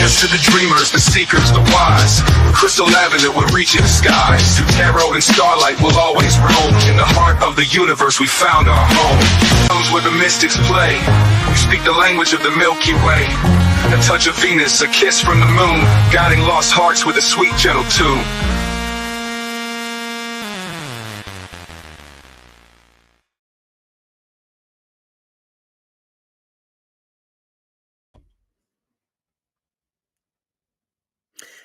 Cheers to the dreamers, the seekers, the wise. Crystal lavender will reach in the skies. Through tarot and starlight will always roam. In the heart of the universe we found our home. Those where the mystics play. We speak the language of the Milky Way. A touch of Venus, a kiss from the moon. Guiding lost hearts with a sweet gentle tune.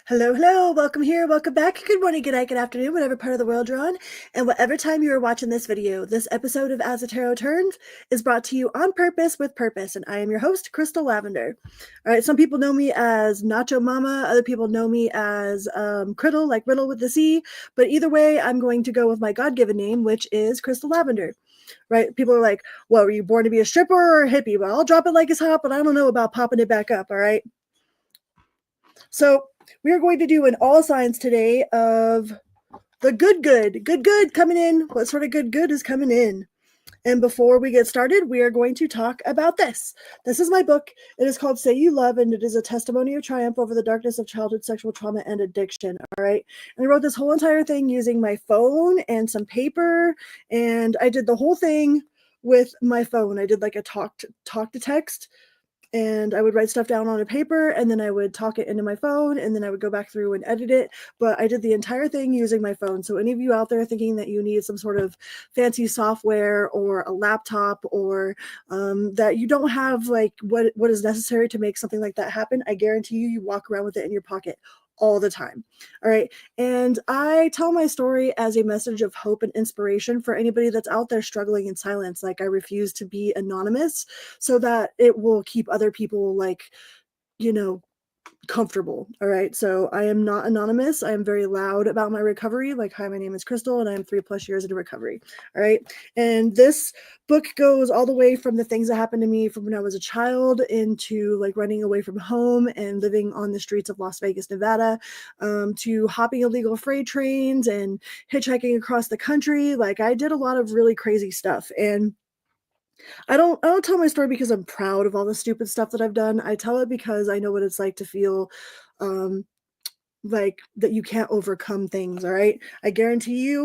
Hello, hello, welcome here, welcome back, good morning, good night, good afternoon, whatever part of the world you're on, and whatever time you are watching this video. This episode of As the Tarot Turns is brought to you on purpose with purpose, and I am your host, Crystal Lavender. All right, some people know me as Nacho Mama, other people know me as Criddle, like Riddle with the C, but either way, I'm going to go with my God-given name, which is Crystal Lavender. Right? People are like, well, were you born to be a stripper or a hippie? Well, I'll drop it like it's hot, but I don't know about popping it back up, all right? So, we are going to do an all signs today of the good coming in. What sort of good is coming in? And before we get started, we are going to talk about this. This is my book. It is called Say You Love, and it is a testimony of triumph over the darkness of childhood sexual trauma and addiction. All right. And I wrote this whole entire thing using my phone and some paper, and I did the whole thing with my phone. I did like a talk to text. And I would write stuff down on a paper, and then I would talk it into my phone, and then I would go back through and edit it. But I did the entire thing using my phone. So any of you out there thinking that you need some sort of fancy software or a laptop, or that you don't have like what is necessary to make something like that happen, I guarantee you walk around with it in your pocket all the time. All right. And I tell my story as a message of hope and inspiration for anybody that's out there struggling in silence. Like, I refuse to be anonymous so that it will keep other people like, comfortable. All right. So I am not anonymous. I am very loud about my recovery. Like, hi, my name is Crystal, and I'm 3+ years into recovery. All right. And this book goes all the way from the things that happened to me from when I was a child into like running away from home and living on the streets of Las Vegas, Nevada, to hopping illegal freight trains and hitchhiking across the country. Like, I did a lot of really crazy stuff. And I don't tell my story because I'm proud of all the stupid stuff that I've done. I tell it because I know what it's like to feel like that you can't overcome things. All right. I guarantee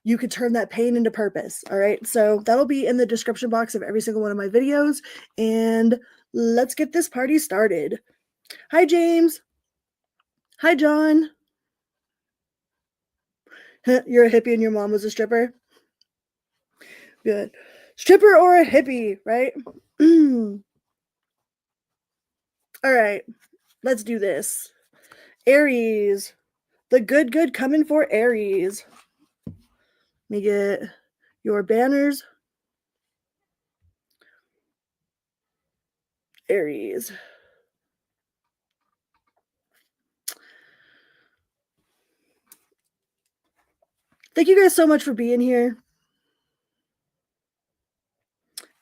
you could turn that pain into purpose. All right. So that'll be in the description box of every single one of my videos. And let's get this party started. Hi, James. Hi, John. You're a hippie and your mom was a stripper? Good. Stripper or a hippie, right? All right, let's do this. Aries, the good coming for Aries. Let me get your banners. Aries. Thank you guys so much for being here.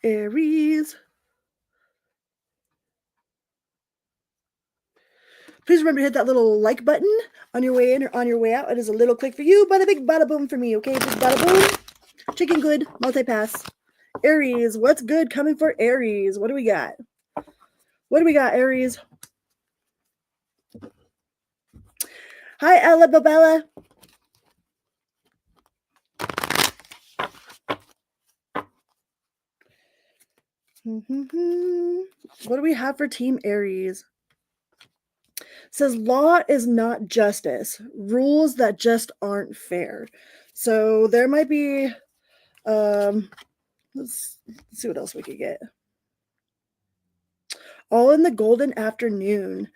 Aries. Please remember to hit that little like button on your way in or on your way out. It is a little click for you, bada big, bada boom for me, okay? Big bada boom. Chicken good, multi-pass. Aries, what's good coming for Aries? What do we got? What do we got, Aries? Hi, Ella Babella. What do we have for Team Aries? It says law is not justice. Rules that just aren't fair. So there might be, let's see what else we could get. All in the golden afternoon.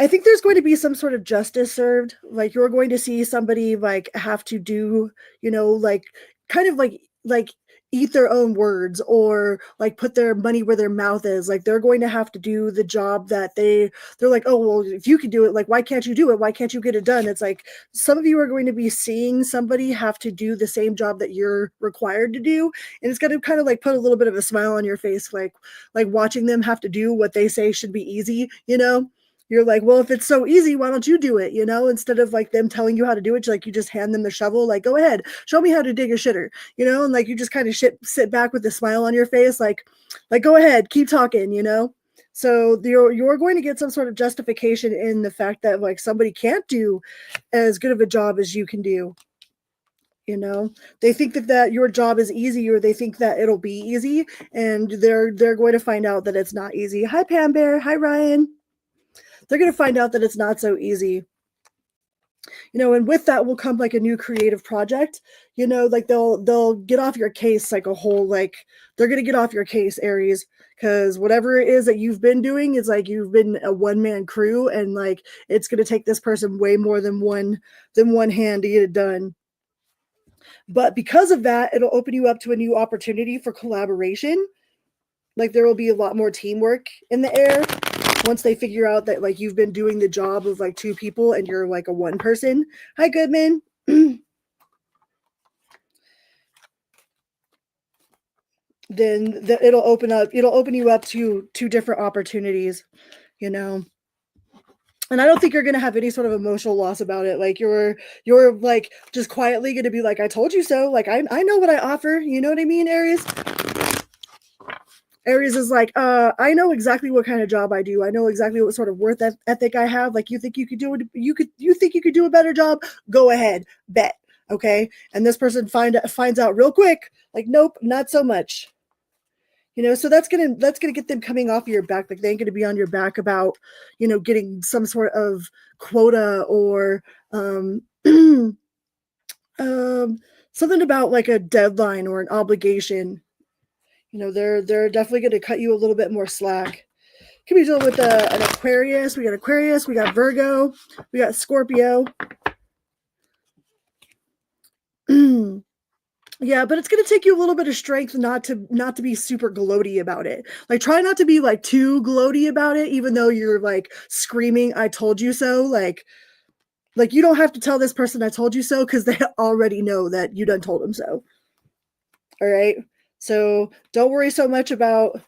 I think there's going to be some sort of justice served. Like, you're going to see somebody like have to do, like kind of like eat their own words, or like put their money where their mouth is. Like, they're going to have to do the job that they're like, oh, well, if you can do it, like, why can't you do it? Why can't you get it done? It's like some of you are going to be seeing somebody have to do the same job that you're required to do. And it's going to kind of like put a little bit of a smile on your face, like watching them have to do what they say should be easy, You're like, well, if it's so easy, why don't you do it? Instead of like them telling you how to do it, like you just hand them the shovel, like, go ahead, show me how to dig a shitter, and like you just kind of sit back with a smile on your face, like go ahead, keep talking, So you're going to get some sort of justification in the fact that like somebody can't do as good of a job as you can do. You know, they think that your job is easy, or they think that it'll be easy, and they're going to find out that it's not easy. Hi Pam Bear, hi Ryan. They're going to find out that it's not so easy. You know, and with that will come like a new creative project. You know, like they'll get off your case like a whole, like they're going to get off your case, Aries, because whatever it is that you've been doing is like you've been a one-man crew, and like it's going to take this person way more than one hand to get it done. But because of that, it'll open you up to a new opportunity for collaboration. Like there will be a lot more teamwork in the air once they figure out that like you've been doing the job of like two people and you're like a one person. Hi, Goodman. Then it'll open you up to two different opportunities, you know. And I don't think you're going to have any sort of emotional loss about it. Like you're like just quietly going to be like, I told you so. Like I know what I offer. You know what I mean, Aries? Aries is like, I know exactly what kind of job I do. I know exactly what sort of work ethic I have. Like you think you could do it, you think you could do a better job? Go ahead, bet. Okay. And this person finds out real quick, like, nope, not so much. You know, so that's gonna get them coming off of your back. Like they ain't gonna be on your back about, you know, getting some sort of quota or something about like a deadline or an obligation. You know, they're definitely going to cut you a little bit more slack. Could be dealing with an Aquarius. We got Virgo, we got Scorpio. Yeah, but it's going to take you a little bit of strength not to be super gloaty about it. Like try not to be like too gloaty about it, even though you're like screaming, I told you so. Like you don't have to tell this person I told you so, because they already know that you done told them so. All right. So don't worry so much about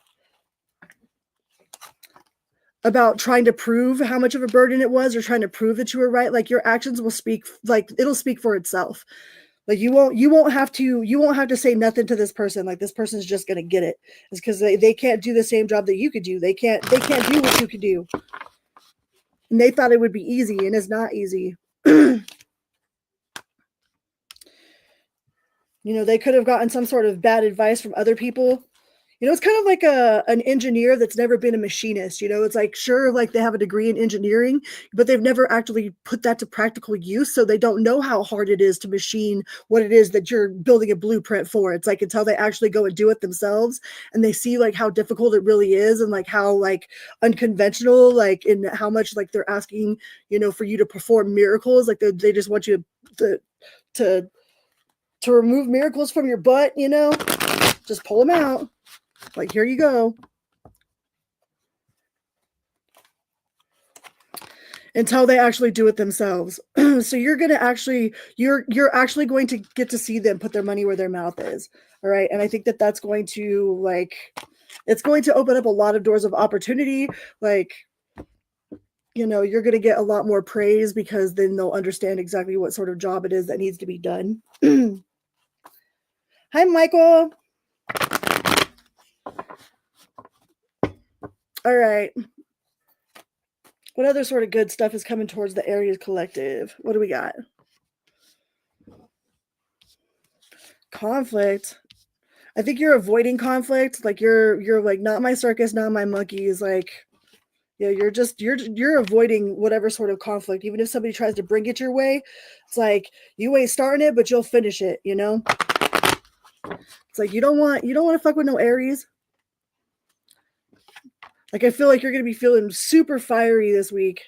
trying to prove how much of a burden it was, or trying to prove that you were right. Like your actions will speak, like it'll speak for itself. Like you won't have to say nothing to this person. Like this person's just going to get it. It's because they can't do the same job that you could do. They can't do what you could do. And they thought it would be easy, and it's not easy. You know, they could have gotten some sort of bad advice from other people. You know, it's kind of like an engineer that's never been a machinist. You know, it's like, sure, like they have a degree in engineering, but they've never actually put that to practical use. So they don't know how hard it is to machine what it is that you're building a blueprint for. It's like until they actually go and do it themselves, and they see like how difficult it really is, and like how like unconventional, like in how much like they're asking, you know, for you to perform miracles. Like they just want you to remove miracles from your butt, you know, just pull them out. Like, here you go. Until they actually do it themselves. So you're going to actually, you're actually going to get to see them put their money where their mouth is. All right. And I think that that's going to like, it's going to open up a lot of doors of opportunity. Like, you know, you're going to get a lot more praise, because then they'll understand exactly what sort of job it is that needs to be done. Hi, Michael. All right. What other sort of good stuff is coming towards the Aries collective? What do we got? Conflict. I think you're avoiding conflict. Like you're like, not my circus, not my monkeys. Like, yeah, you're avoiding whatever sort of conflict. Even if somebody tries to bring it your way, it's like you ain't starting it, but you'll finish it. You know, it's like you don't want to fuck with no Aries. Like I feel like you're gonna be feeling super fiery this week.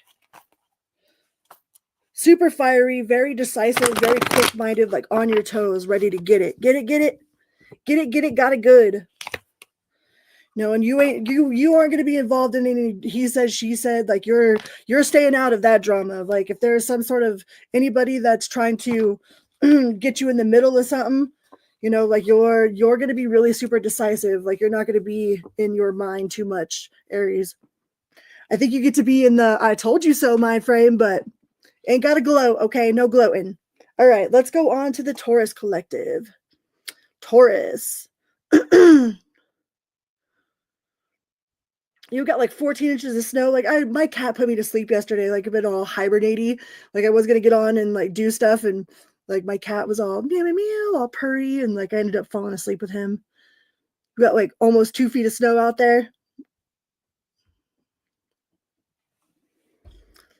Super fiery, very decisive, very quick-minded, like on your toes, ready to get it, got it good. No, and you aren't going to be involved in any he said, she said. Like you're staying out of that drama. Like if there's some sort of anybody that's trying to get you in the middle of something, you know, like you're going to be really super decisive. Like you're not going to be in your mind too much, Aries. I think you get to be in the I told you so mind frame, but ain't got to gloat. Okay, no gloating. All right, let's go on to the Taurus collective. Taurus. You got like 14 inches of snow. Like my cat put me to sleep yesterday. Like I've been all hibernate-y. Like I was gonna get on and like do stuff, and like my cat was all meow meow meow, all purry, and like I ended up falling asleep with him. We got like almost 2 feet of snow out there.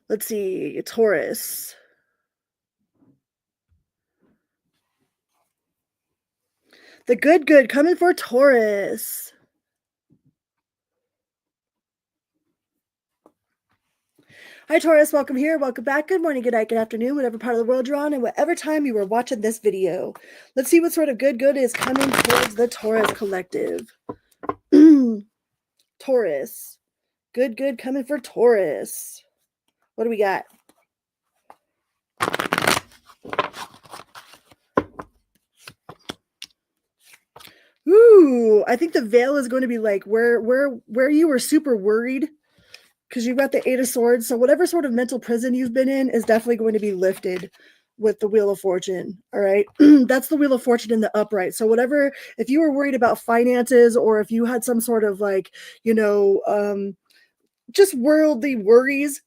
Let's see, Taurus. The good coming for Taurus. Hi Taurus, welcome here, welcome back. Good morning, good night, good afternoon, whatever part of the world you're on, and whatever time you were watching this video. Let's see what sort of good is coming towards the Taurus collective. Taurus. Good coming for Taurus. What do we got? Ooh, I think the veil is going to be like where you were super worried because you've got the 8 of Swords. So whatever sort of mental prison you've been in is definitely going to be lifted with the Wheel of Fortune. All right. That's the Wheel of Fortune in the upright. So whatever, if you were worried about finances, or if you had some sort of like, just worldly worries,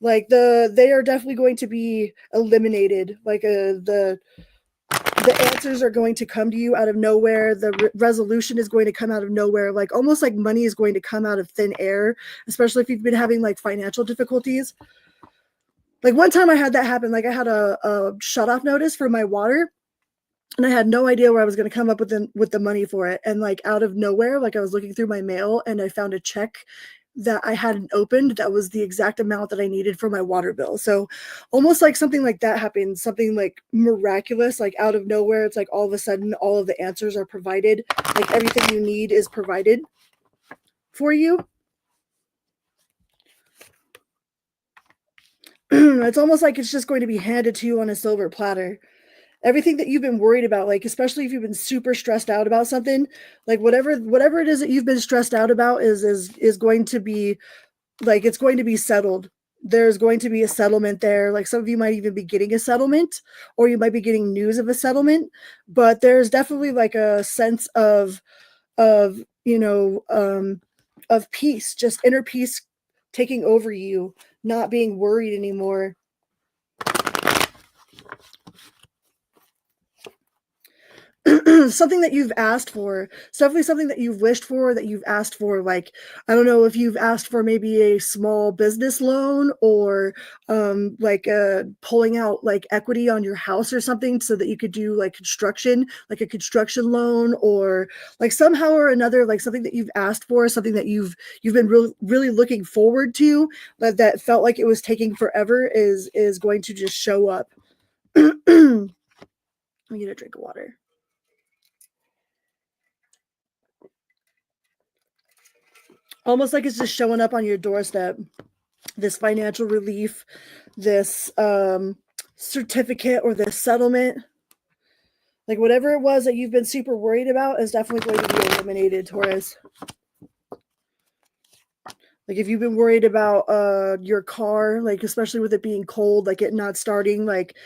like they are definitely going to be eliminated. Like the answers are going to come to you out of nowhere. The resolution is going to come out of nowhere, like almost like money is going to come out of thin air, especially if you've been having like financial difficulties. Like one time I had that happen. Like I had a shut off notice for my water, and I had no idea where I was going to come up with the money for it. And like out of nowhere, like I was looking through my mail and I found a check that I hadn't opened that was the exact amount that I needed for my water bill. So almost like something like that happened, something like miraculous, like out of nowhere. It's like all of a sudden all of the answers are provided. Like everything you need is provided for you. It's almost like it's just going to be handed to you on a silver platter. Everything that you've been worried about, like especially if you've been super stressed out about something, like whatever it is that you've been stressed out about is going to be like, it's going to be settled. There's going to be a settlement there. Like some of you might even be getting a settlement, or you might be getting news of a settlement, but there's definitely like a sense of peace, just inner peace taking over you, not being worried anymore. Something that you've asked for. It's definitely something that you've wished for, that you've asked for. Like, I don't know if you've asked for maybe a small business loan, or pulling out like equity on your house or something so that you could do like construction, like a construction loan, or like somehow or another, like something that you've asked for, something that you've been really looking forward to, but that felt like it was taking forever is going to just show up. Let me get a drink of water. Almost like it's just showing up on your doorstep. This financial relief, this certificate, or this settlement. Like whatever it was that you've been super worried about is definitely going to be eliminated, Taurus. Like if you've been worried about your car, like especially with it being cold, like it not starting, like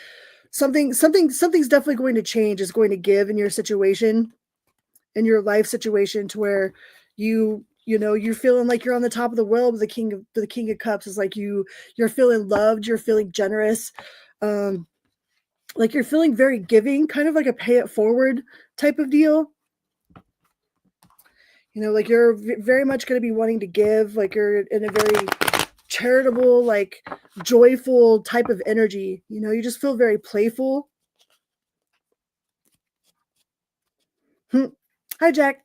something's definitely going to change, is going to give in your situation, in your life situation, to where you're feeling like you're on the top of the world with the king of cups. Is like you're feeling loved, you're feeling generous, like you're feeling very giving, kind of like a pay it forward type of deal. Like you're very much going to be wanting to give, like you're in a very charitable, like joyful type of energy. You just feel very playful. Hi, Jack.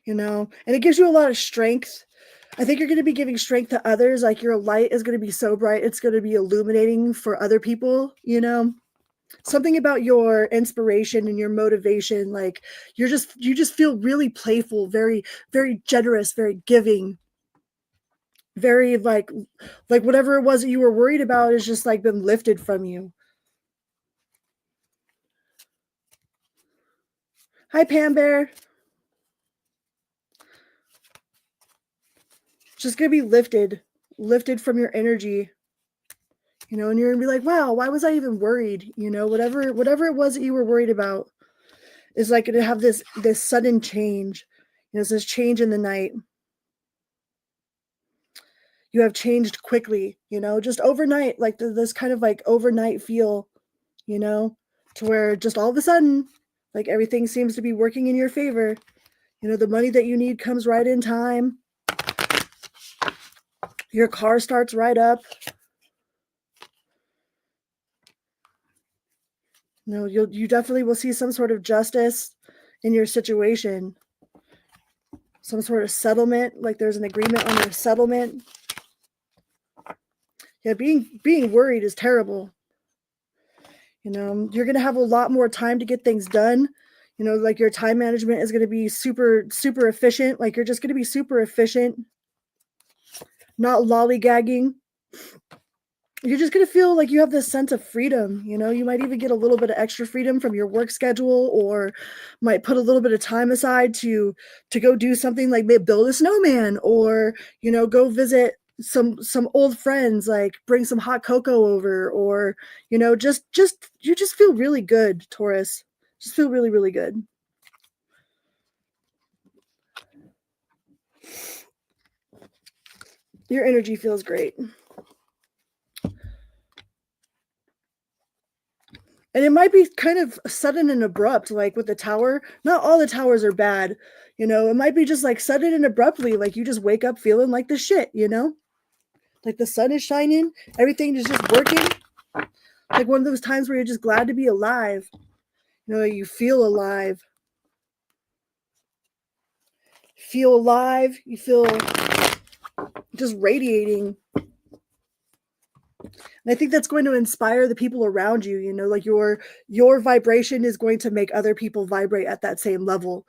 And it gives you a lot of strength. I think you're going to be giving strength to others. Like your light is going to be so bright, it's going to be illuminating for other people. Something about your inspiration and your motivation, like you just feel really playful, very, very generous, very giving, very like whatever it was that you were worried about is just like been lifted from you. Hi, Pam Bear. Just gonna be lifted from your energy, and you're gonna be like, wow, why was I even worried? Whatever it was that you were worried about is like gonna have this sudden change. You know, it says change in the night. You have changed quickly, you know, just overnight, like this kind of like overnight feel, you know, to where just all of a sudden, like everything seems to be working in your favor. You know, the money that you need comes right in time. Your car starts right up. You know, you definitely will see some sort of justice in your situation. Some sort of settlement, like there's an agreement on your settlement. Yeah, being worried is terrible. You know, you're going to have a lot more time to get things done. You know, like your time management is going to be super, super efficient. Like you're just going to be super efficient, not lollygagging. You're just going to feel like you have this sense of freedom. You know, you might even get a little bit of extra freedom from your work schedule, or might put a little bit of time aside to go do something like maybe build a snowman, or, you know, go visit some old friends, like bring some hot cocoa over, or, you know, just you just feel really good, Taurus. Just feel really, really good. Your energy feels great. And it might be kind of sudden and abrupt, like with the tower. Not all the towers are bad. You know, it might be just like sudden and abruptly, like you just wake up feeling like the shit, you know? Like the sun is shining, everything is just working. Like one of those times where you're just glad to be alive. You know, you feel alive. Feel alive, you feel just radiating. And I think that's going to inspire the people around you, you know, like your vibration is going to make other people vibrate at that same level.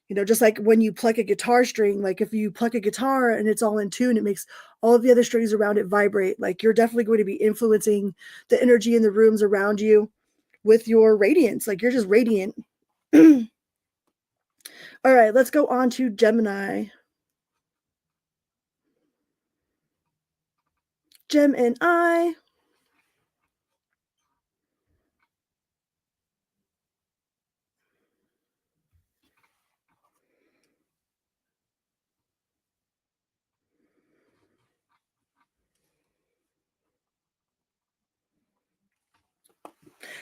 You know, just like when you pluck a guitar string, like if you pluck a guitar and it's all in tune, it makes all of the other strings around it vibrate. Like you're definitely going to be influencing the energy in the rooms around you with your radiance. Like you're just radiant. All right, let's go on to Gemini. Gemini.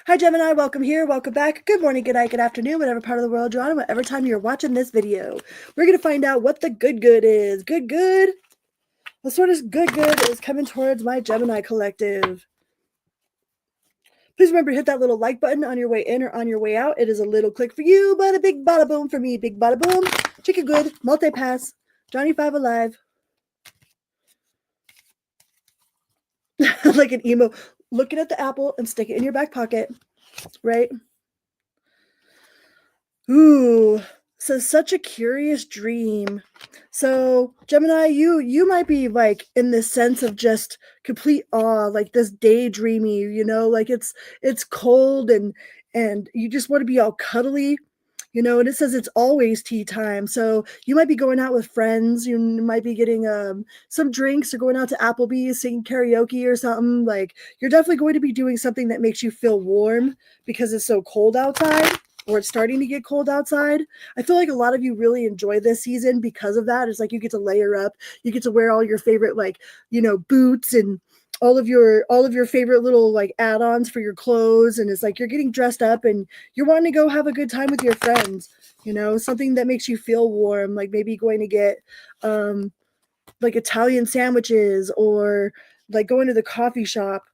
Hi, Gemini. Welcome here. Welcome back. Good morning, good night, good afternoon, whatever part of the world you're on, whatever time you're watching this video. We're going to find out what the good is. Good. What sort of good is coming towards my Gemini collective? Please remember to hit that little like button on your way in or on your way out. It is a little click for you, but a big bada boom for me. Big bada boom. Chicken good. Multi-pass. Johnny 5 alive. Like an emo. Looking at the apple and stick it in your back pocket. Right? Ooh. So such a curious dream. So Gemini, you might be like in this sense of just complete awe, like this daydreamy, you know, like it's cold and you just want to be all cuddly, you know, and it says it's always tea time. So you might be going out with friends, you might be getting some drinks or going out to Applebee's, singing karaoke or something. Like you're definitely going to be doing something that makes you feel warm because it's so cold outside, or it's starting to get cold outside. I feel like a lot of you really enjoy this season because of that. It's like you get to layer up, you get to wear all your favorite, like, you know, boots and all of your favorite little like add-ons for your clothes, and it's like you're getting dressed up and you're wanting to go have a good time with your friends, you know, something that makes you feel warm, like maybe going to get like Italian sandwiches, or like going to the coffee shop.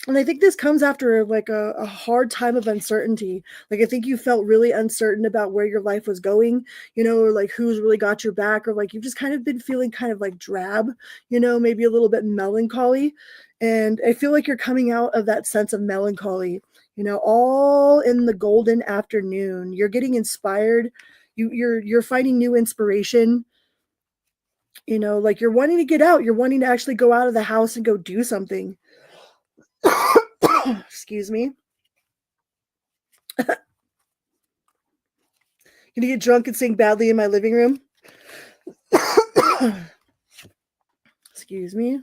And I think this comes after like a hard time of uncertainty. Like I think you felt really uncertain about where your life was going, you know, or like who's really got your back, or like you've just kind of been feeling kind of like drab, you know, maybe a little bit melancholy. And I feel like you're coming out of that sense of melancholy, you know, all in the golden afternoon. You're getting inspired. You're finding new inspiration. You know, like you're wanting to get out. You're wanting to actually go out of the house and go do something. Excuse me. Gonna get drunk and sing badly in my living room. Excuse me.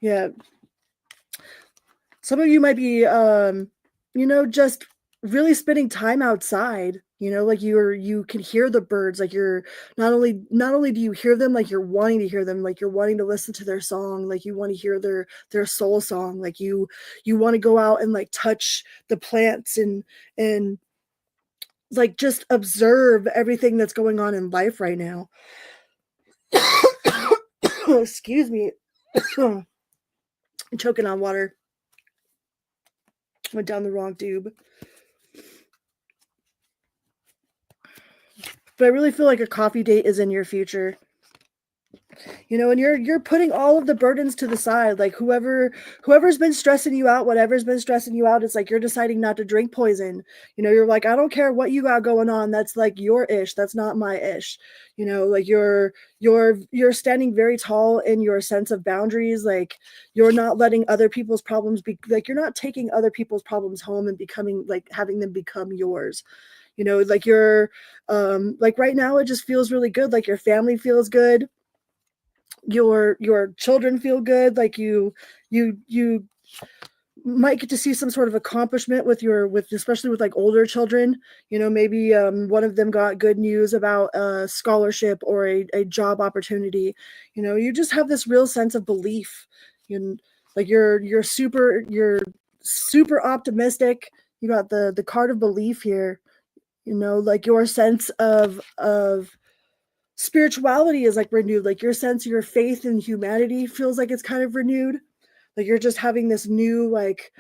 Yeah. Some of you might be, you know, just really spending time outside, You know, like you can hear the birds, like you're not only do you hear them, like you're wanting to hear them, like you're wanting to listen to their song, like you want to hear their soul song, like you want to go out and like touch the plants and like just observe everything that's going on in life right now. Excuse me. I'm choking on water. Went down the wrong tube. But I really feel like a coffee date is in your future. You know, and you're putting all of the burdens to the side. Like whoever's been stressing you out, whatever's been stressing you out, it's like you're deciding not to drink poison. You know, you're like, I don't care what you got going on. That's like your ish. That's not my ish. You know, like you're standing very tall in your sense of boundaries. Like you're not letting other people's problems be like you're not taking other people's problems home and becoming like having them become yours. You know, like you're like right now it just feels really good. Like your family feels good, your children feel good, like you might get to see some sort of accomplishment with especially with like older children. You know, maybe one of them got good news about a scholarship or a job opportunity. You know, you just have this real sense of belief. Like you're super optimistic. You got the card of belief here. You know, like your sense of spirituality is like renewed. Like your sense of your faith in humanity feels like it's kind of renewed. Like you're just having this new like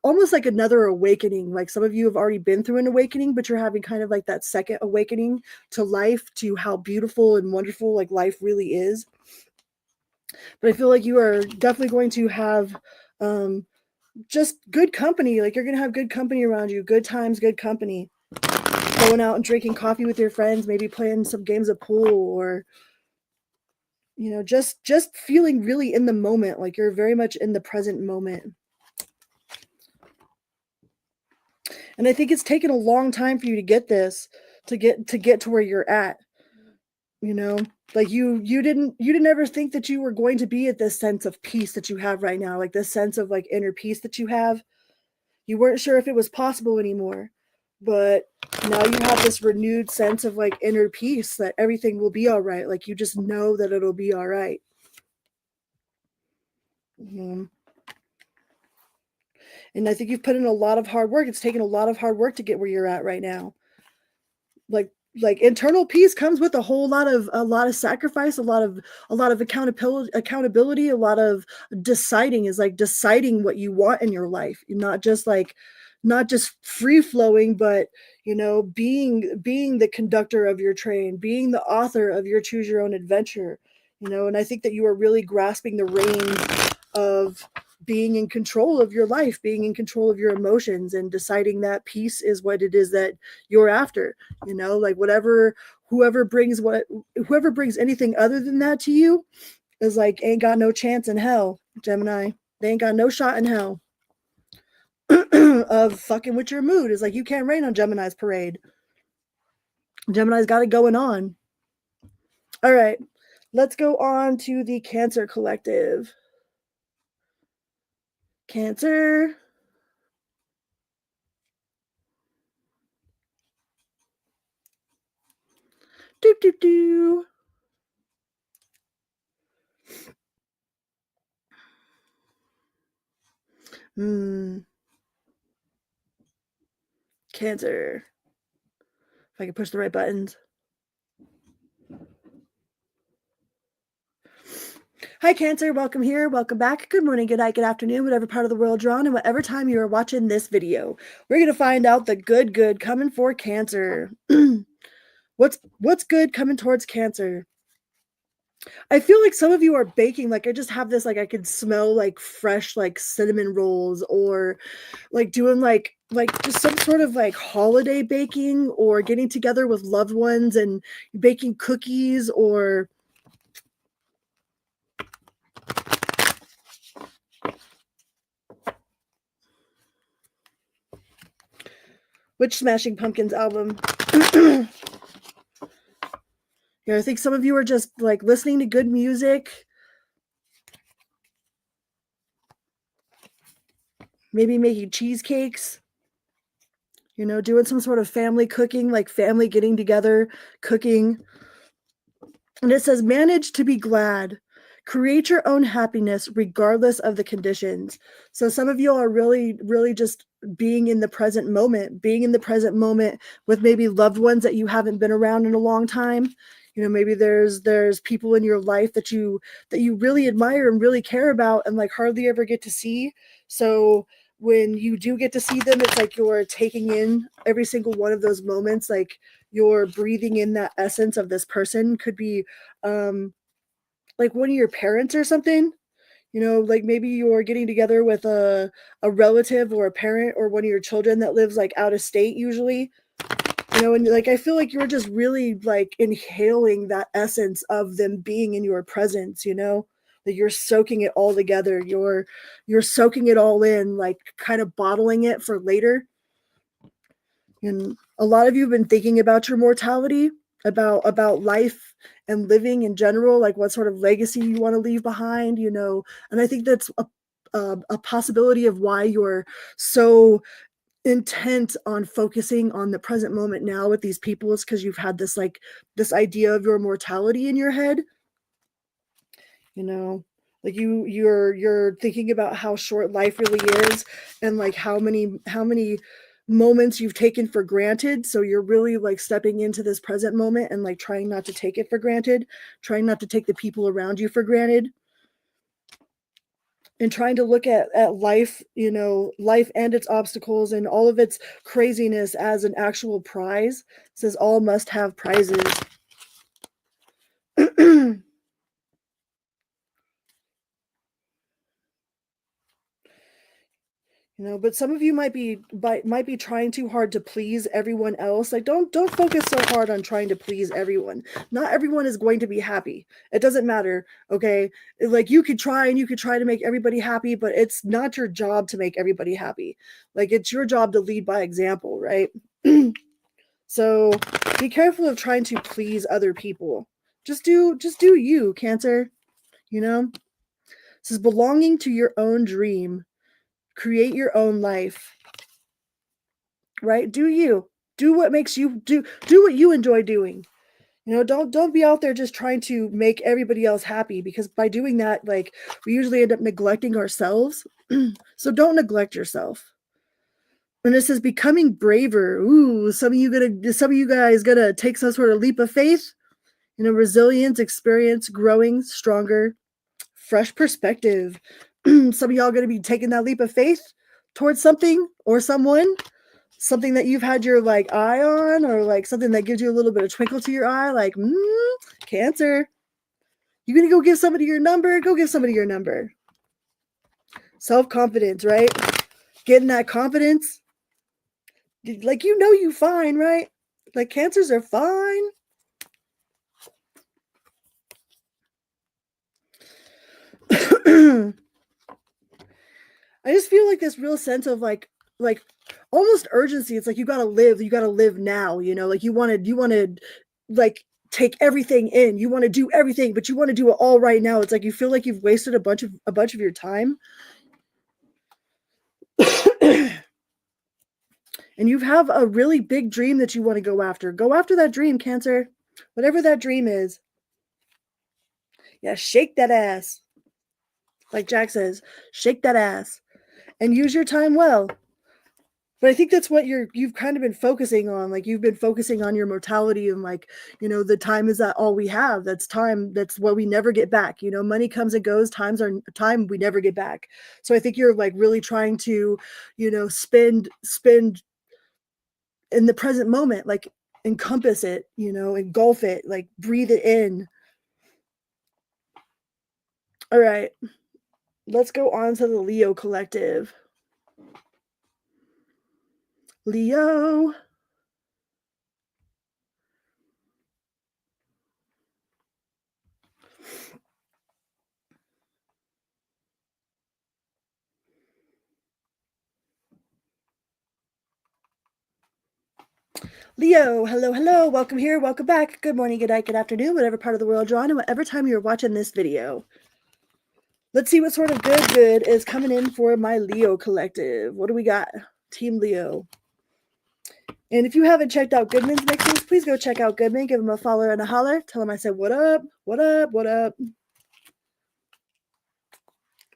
almost like another awakening. Like some of you have already been through an awakening, but you're having kind of like that second awakening to life, to how beautiful and wonderful like life really is. But I feel like you are definitely going to have just good company. Like you're going to have good company around you, good times, good company. Going out and drinking coffee with your friends, maybe playing some games of pool, or you know, just feeling really in the moment. Like you're very much in the present moment. And I think it's taken a long time for you to get this, to get to where you're at. You know, like you didn't ever think that you were going to be at this sense of peace that you have right now, like this sense of like inner peace that you have. You weren't sure if it was possible anymore, but now you have this renewed sense of like inner peace that everything will be all right. Like you just know that it'll be all right. Mm-hmm. And I think you've put in a lot of hard work. It's taken a lot of hard work to get where you're at right now. Like internal peace comes with a lot of sacrifice, a lot of accountability, a lot of deciding. Is like deciding what you want in your life. You're not just free flowing, but you know, being the conductor of your train, being the author of your choose your own adventure. You know, and I think that you are really grasping the reins of being in control of your life, being in control of your emotions, and deciding that peace is what it is that you're after. You know, like whoever brings anything other than that to you is like ain't got no chance in hell, Gemini. They ain't got no shot in hell of fucking with your mood. Is like you can't rain on Gemini's parade. Gemini's got it going on. All right, let's go on to the Cancer collective. Cancer. Do do do. Cancer. If I can push the right buttons. Hi, Cancer. Welcome here. Welcome back. Good morning, good night, good afternoon, whatever part of the world you're on, and whatever time you are watching this video. We're going to find out the good coming for Cancer. What's good coming towards Cancer? I feel like some of you are baking. Like I just have this, like I could smell like fresh, like cinnamon rolls, or like doing like just some sort of like holiday baking, or getting together with loved ones and baking cookies, or which Smashing Pumpkins album? Yeah, I think some of you are just like listening to good music, maybe making cheesecakes, you know, doing some sort of family cooking, like family getting together, cooking. And it says, manage to be glad. Create your own happiness regardless of the conditions. So some of you are really, really just being in the present moment with maybe loved ones that you haven't been around in a long time. You know, maybe there's people in your life that you really admire and really care about and like hardly ever get to see. So when you do get to see them, it's like you're taking in every single one of those moments, like you're breathing in that essence of this person. Could be like one of your parents or something, you know, like maybe you're getting together with a relative or a parent or one of your children that lives like out of state usually, you know, and like I feel like you're just really like inhaling that essence of them being in your presence, you know, that you're soaking it all together, you're soaking it all in, like kind of bottling it for later. And a lot of you have been thinking about your mortality, about life and living in general, like what sort of legacy you want to leave behind, you know. And I think that's a possibility of why you're so intent on focusing on the present moment now with these people, is because you've had this like this idea of your mortality in your head, you know, like you're thinking about how short life really is and like how many moments you've taken for granted. So you're really like stepping into this present moment and like trying not to take it for granted, trying not to take the people around you for granted, and trying to look at life, you know, life and its obstacles and all of its craziness as an actual prize. It says all must have prizes. You know, but some of you might be trying too hard to please everyone else. Like don't focus so hard on trying to please everyone. Not everyone is going to be happy. It doesn't matter, okay? Like you could try to make everybody happy, but it's not your job to make everybody happy. Like it's your job to lead by example, right? So be careful of trying to please other people. Just do you, Cancer, you know? It says belonging to your own dream. Create your own life, right? Do you. Do what makes you do what you enjoy doing. You know, don't be out there just trying to make everybody else happy, because by doing that, like we usually end up neglecting ourselves. So don't neglect yourself. And it says becoming braver. Ooh, some of you guys gonna take some sort of leap of faith, you know, resilience, experience, growing stronger, fresh perspective. Some of y'all gonna be taking that leap of faith towards something or someone, something that you've had your like eye on, or like something that gives you a little bit of twinkle to your eye, like Cancer, you gonna go give somebody your number? Go give somebody your number. Self-confidence, right? Getting that confidence, like you know you fine, right? Like Cancers are fine. I just feel like this real sense of like almost urgency. It's like you gotta live now, you know, like you wanted like take everything in, you want to do everything, but you want to do it all right now. It's like you feel like you've wasted a bunch of your time. And you have a really big dream that you want to go after. Go after that dream, Cancer. Whatever that dream is. Yeah, shake that ass. Like Jack says, shake that ass and use your time well. But I think that's what you've kind of been focusing on. Like you've been focusing on your mortality and like, you know, the time is that all we have. That's time. That's what we never get back. You know, money comes and goes. Time we never get back. So I think you're like really trying to, you know, spend in the present moment, like encompass it, you know, engulf it, like breathe it in. All right, let's go on to the Leo collective. Leo. Leo, hello, hello, welcome here, welcome back. Good morning, good night, good afternoon, whatever part of the world you're on, and whatever time you're watching this video. Let's see what sort of good is coming in for my Leo collective. What do we got? Team Leo. And if you haven't checked out Goodman's mixes, please go check out Goodman. Give him a follow and a holler. Tell him I said, what up, what up, what up.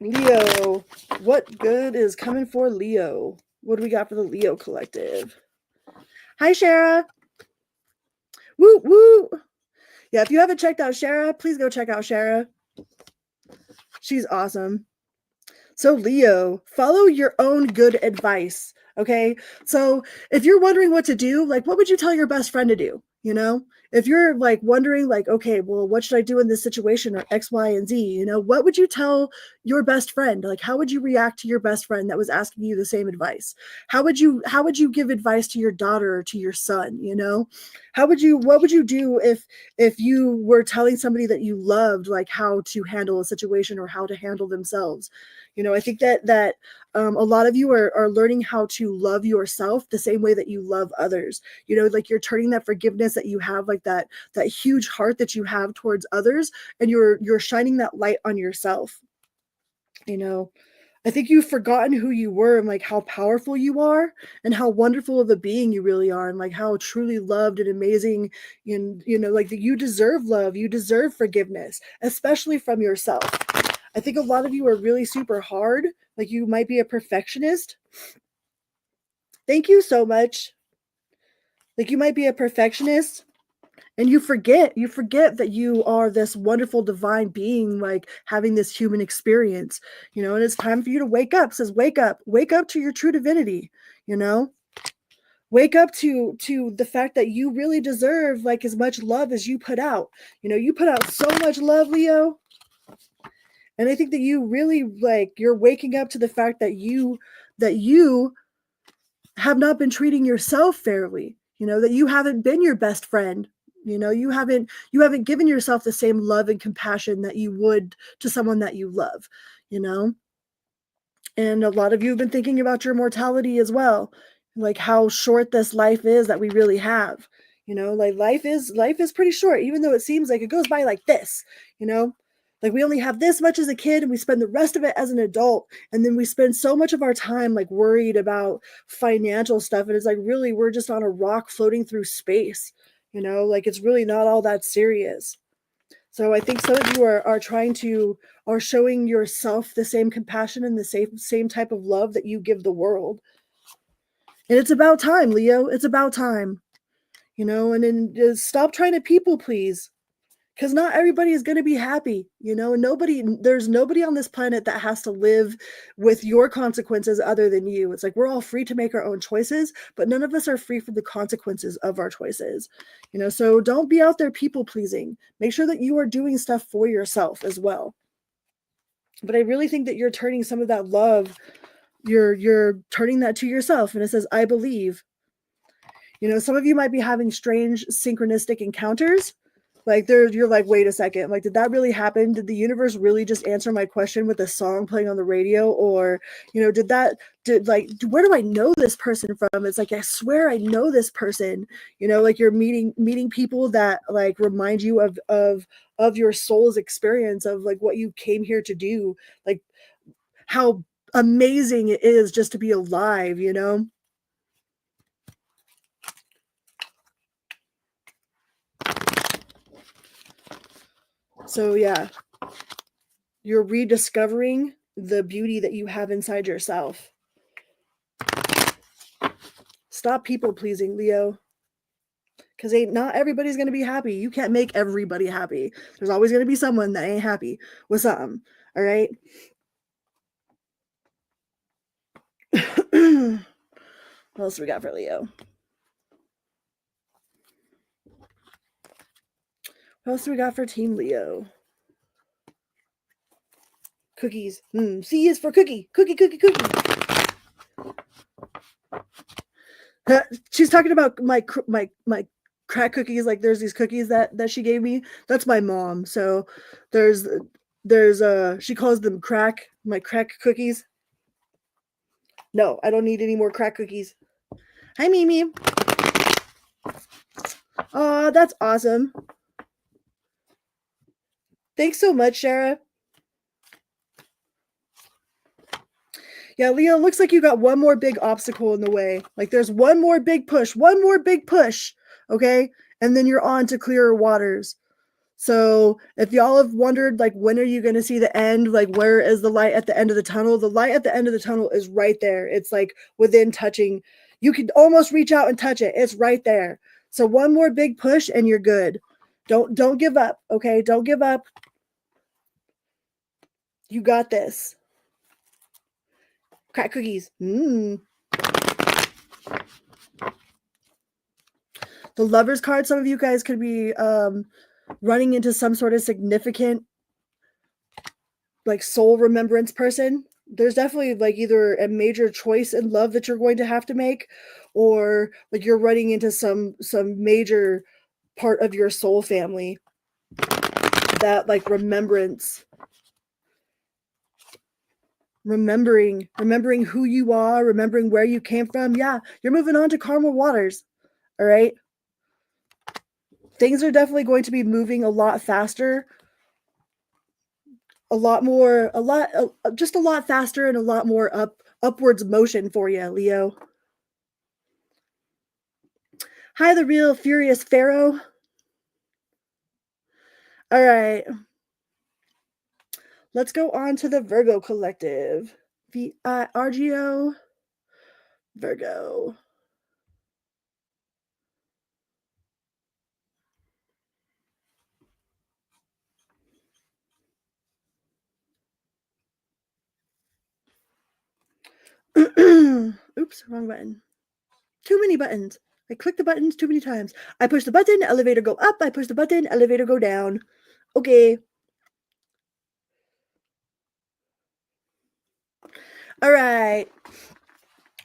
Leo, what good is coming for Leo? What do we got for the Leo collective? Hi, Shara. Woo, woo. Yeah, if you haven't checked out Shara, please go check out Shara. She's awesome. So Leo, follow your own good advice, okay? So if you're wondering what to do, like what would you tell your best friend to do? You know, if you're like wondering like, okay, well, what should I do in this situation or X, Y, and Z? You know, what would you tell your best friend? Like, how would you react to your best friend that was asking you the same advice? How would you give advice to your daughter or to your son? You know, what would you do if you were telling somebody that you loved, like how to handle a situation or how to handle themselves? You know, I think that a lot of you are learning how to love yourself the same way that you love others. You know, like you're turning that forgiveness that you have, like that huge heart that you have towards others, and you're shining that light on yourself. You know, I think you've forgotten who you were and like how powerful you are and how wonderful of a being you really are and like how truly loved and amazing, and you know, like that you deserve love, you deserve forgiveness, especially from yourself. I think a lot of you are really super hard. Like you might be a perfectionist. Thank you so much. Like you might be a perfectionist and you forget that you are this wonderful divine being, like having this human experience, you know, and it's time for you to wake up. It says, wake up to your true divinity, you know, wake up to the fact that you really deserve like as much love as you put out. You know, you put out so much love, Leo. And I think that you really like you're waking up to the fact that you have not been treating yourself fairly, you know, that you haven't been your best friend. You know, you haven't given yourself the same love and compassion that you would to someone that you love, you know. And a lot of you have been thinking about your mortality as well, like how short this life is that we really have. You know, like life is pretty short, even though it seems like it goes by like this, you know. Like we only have this much as a kid and we spend the rest of it as an adult. And then we spend so much of our time like worried about financial stuff. And it's like, really, we're just on a rock floating through space, you know, like it's really not all that serious. So I think some of you are showing yourself the same compassion and the same type of love that you give the world. And it's about time, Leo. It's about time. You know, and then just stop trying to people please. Because not everybody is going to be happy, you know, and there's nobody on this planet that has to live with your consequences other than you. It's like we're all free to make our own choices, but none of us are free from the consequences of our choices, you know. So don't be out there people pleasing. Make sure that you are doing stuff for yourself as well. But I really think that you're turning some of that love, you're turning that to yourself. And it says, I believe. You know, some of you might be having strange synchronistic encounters. Like you're like, wait a second, like, did that really happen? Did the universe really just answer my question with a song playing on the radio? Or, you know, where do I know this person from? It's like, I swear I know this person, you know, like you're meeting people that like remind you of your soul's experience of like what you came here to do, like how amazing it is just to be alive, you know? So yeah, you're rediscovering the beauty that you have inside yourself. Stop people pleasing, Leo. Because not everybody's going to be happy. You can't make everybody happy. There's always going to be someone that ain't happy with something. All right. What else we got for Leo? What else do we got for Team Leo? Cookies. C is for cookie. Cookie. She's talking about my crack cookies. Like there's these cookies that she gave me. That's my mom. So there's she calls them my crack cookies. No, I don't need any more crack cookies. Hi, Mimi. Oh, that's awesome. Thanks so much, Shara. Yeah, Leo, looks like you got one more big obstacle in the way. Like there's one more big push, okay? And then you're on to clearer waters. So if y'all have wondered, like, when are you going to see the end? Like, where is the light at the end of the tunnel? The light at the end of the tunnel is right there. It's like within touching. You can almost reach out and touch it. It's right there. So one more big push and you're good. Don't give up, okay? Don't give up. You got this. Crack cookies. The Lovers card, some of you guys could be running into some sort of significant like soul remembrance person. There's definitely like either a major choice in love that you're going to have to make, or like you're running into some major part of your soul family that like remembering who you are, remembering where you came from. Yeah, you're moving on to calmer waters. All right, things are definitely going to be moving a lot faster, just a lot faster, and a lot more upwards motion for you, Leo. Hi, the real furious pharaoh. All right, let's go on to the Virgo collective. VIRGO Virgo. Oops, wrong button. Too many buttons. I clicked the buttons too many times. I push the button, elevator go up. I push the button, elevator go down. Okay. All right.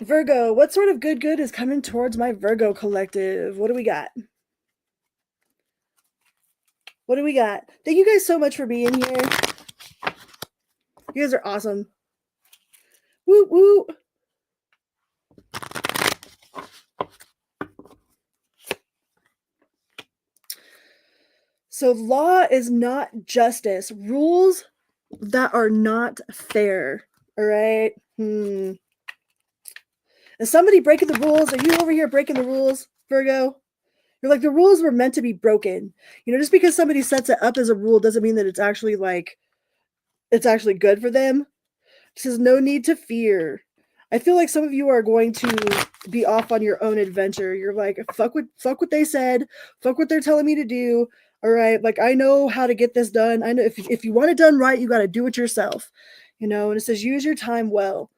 Virgo, what sort of good is coming towards my Virgo collective? What do we got? What do we got? Thank you guys so much for being here. You guys are awesome. Woo woo. So law is not justice. Rules that are not fair. All right. Is somebody breaking the rules? Are you over here breaking the rules, Virgo? You're like, the rules were meant to be broken. You know, just because somebody sets it up as a rule doesn't mean that it's actually good for them. It says no need to fear. I feel like some of you are going to be off on your own adventure. You're like, fuck what they said, fuck what they're telling me to do. All right, like I know how to get this done. I know if you want it done right, you got to do it yourself. You know, and it says use your time well.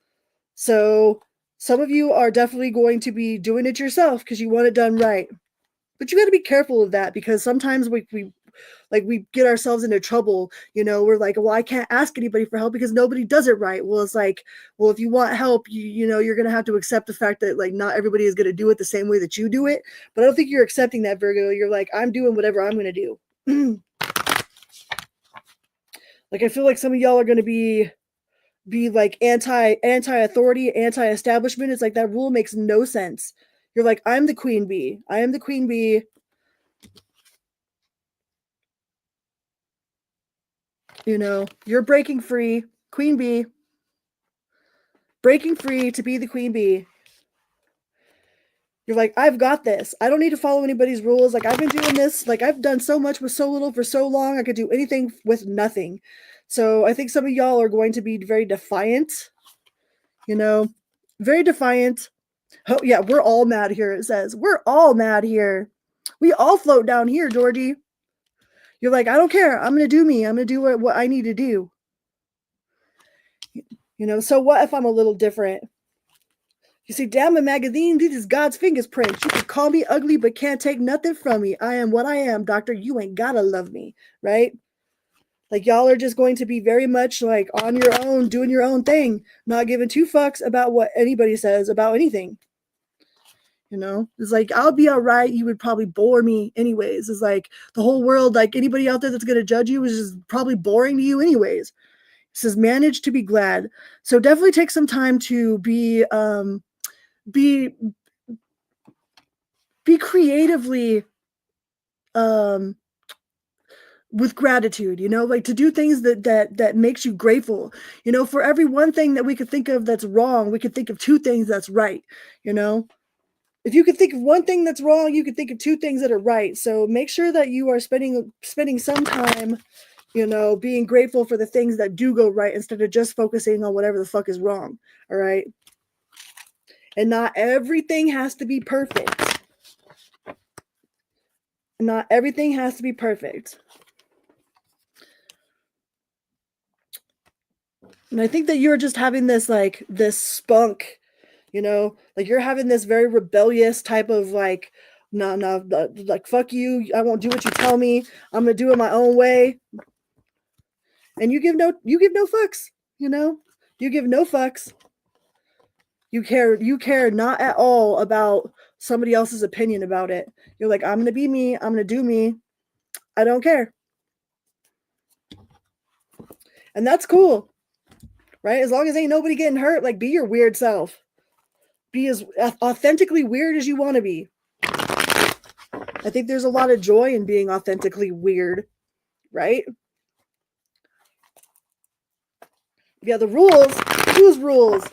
So some of you are definitely going to be doing it yourself because you want it done right. But you got to be careful of that because sometimes we get ourselves into trouble. You know, we're like, well, I can't ask anybody for help because nobody does it right. Well, it's like, well, if you want help, you know, you're going to have to accept the fact that like not everybody is going to do it the same way that you do it. But I don't think you're accepting that, Virgo. You're like, I'm doing whatever I'm going to do. Like, I feel like some of y'all are going to be like anti-authority, anti-establishment. It's like that rule makes no sense. You're like, I'm the queen bee. I am the queen bee. You know, you're breaking free, queen bee. Breaking free to be the queen bee. You're like, I've got this. I don't need to follow anybody's rules. Like, I've been doing this. Like, I've done so much with so little for so long. I could do anything with nothing. So I think some of y'all are going to be very defiant. You know, very defiant. Oh, yeah, we're all mad here, it says. We're all mad here. We all float down here, Georgie. You're like, I don't care. I'm going to do me. I'm going to do what I need to do. You know, so what if I'm a little different? You see, damn a magazine, this is God's fingerprint. You can call me ugly, but can't take nothing from me. I am what I am, doctor. You ain't gotta love me, right? Like, y'all are just going to be very much like on your own, doing your own thing, not giving two fucks about what anybody says about anything. You know, it's like, I'll be all right. You would probably bore me anyways. It's like the whole world, like anybody out there that's going to judge you is just probably boring to you anyways. It says manage to be glad. So definitely take some time to be creatively with gratitude, like to do things that makes you grateful. For every one thing that we could think of that's wrong, we could think of two things that's right. If you could think of one thing that's wrong, you could think of two things that are right. So make sure that you are spending some time, being grateful for the things that do go right instead of just focusing on whatever the fuck is wrong. All right. And not everything has to be perfect. Not everything has to be perfect. And I think that you're just having this spunk, like you're having this very rebellious type of no, like fuck you, I won't do what you tell me. I'm gonna do it my own way. And you give no fucks, you give no fucks. You care not at all about somebody else's opinion about it. You're like, I'm gonna be me, I'm gonna do me. I don't care. And that's cool. Right? As long as ain't nobody getting hurt, like be your weird self. Be as authentically weird as you want to be. I think there's a lot of joy in being authentically weird, right? Yeah, the rules. Whose rules?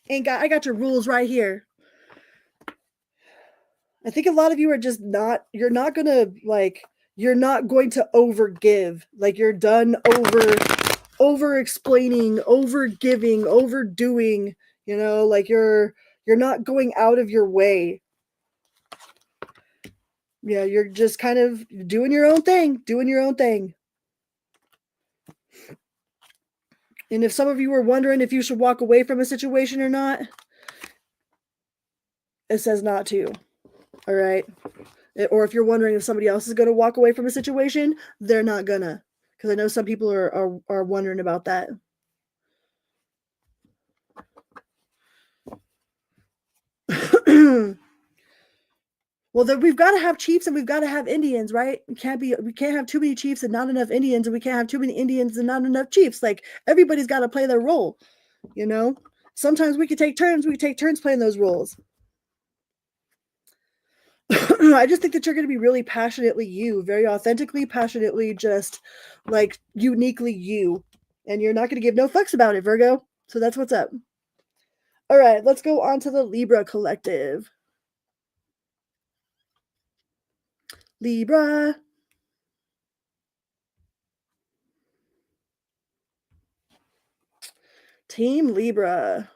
I got your rules right here. I think a lot of you are just you're not going to overgive. Like you're done over explaining, over giving, overdoing, like you're not going out of your way. Yeah, you're just kind of doing your own thing. And if some of you were wondering if you should walk away from a situation or not, it says not to. All right. Or if you're wondering if somebody else is going to walk away from a situation, they're not gonna. Because I know some people are wondering about that. Well, we've got to have chiefs and we've got to have Indians, right? We can't have too many chiefs and not enough Indians, and we can't have too many Indians and not enough chiefs. Like everybody's got to play their role, Sometimes we could take turns. We take turns playing those roles. I just think that you're going to be really passionately you, very authentically, passionately, just like uniquely you, and you're not going to give no fucks about it, Virgo. So that's what's up. All right, let's go on to the Libra collective. Libra. Team Libra.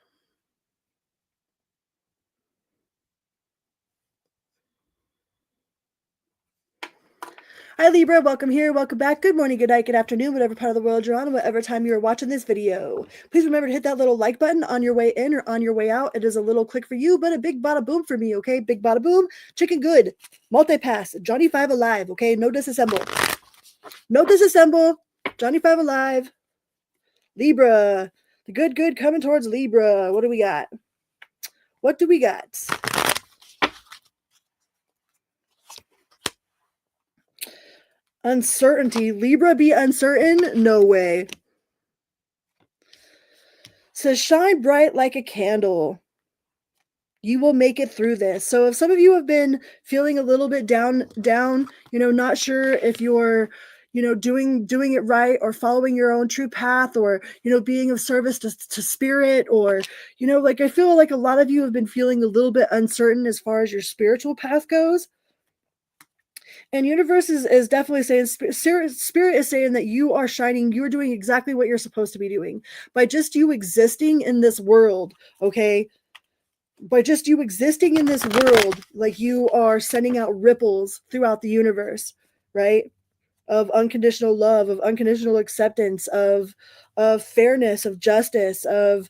Hi Libra, welcome here, welcome back. Good morning, good night, good afternoon, whatever part of the world you're on, whatever time you're watching this video. Please remember to hit that little like button on your way in or on your way out. It is a little click for you, but a big bada boom for me, okay? Big bada boom, chicken good, multi-pass, Johnny 5 alive, okay? No disassemble. No disassemble, Johnny 5 alive. Libra, the good coming towards Libra. What do we got? What do we got? Uncertainty. Libra be uncertain? No way. Says shine bright like a candle. You will make it through this. So if some of you have been feeling a little bit down, not sure if you're, doing it right or following your own true path or, being of service to spirit or, I feel like a lot of you have been feeling a little bit uncertain as far as your spiritual path goes. And universe is definitely saying, spirit is saying that you are shining, you're doing exactly what you're supposed to be doing. By just you existing in this world, okay? By just you existing in this world, like you are sending out ripples throughout the universe, right? Of unconditional love, of unconditional acceptance, of fairness, of justice, of,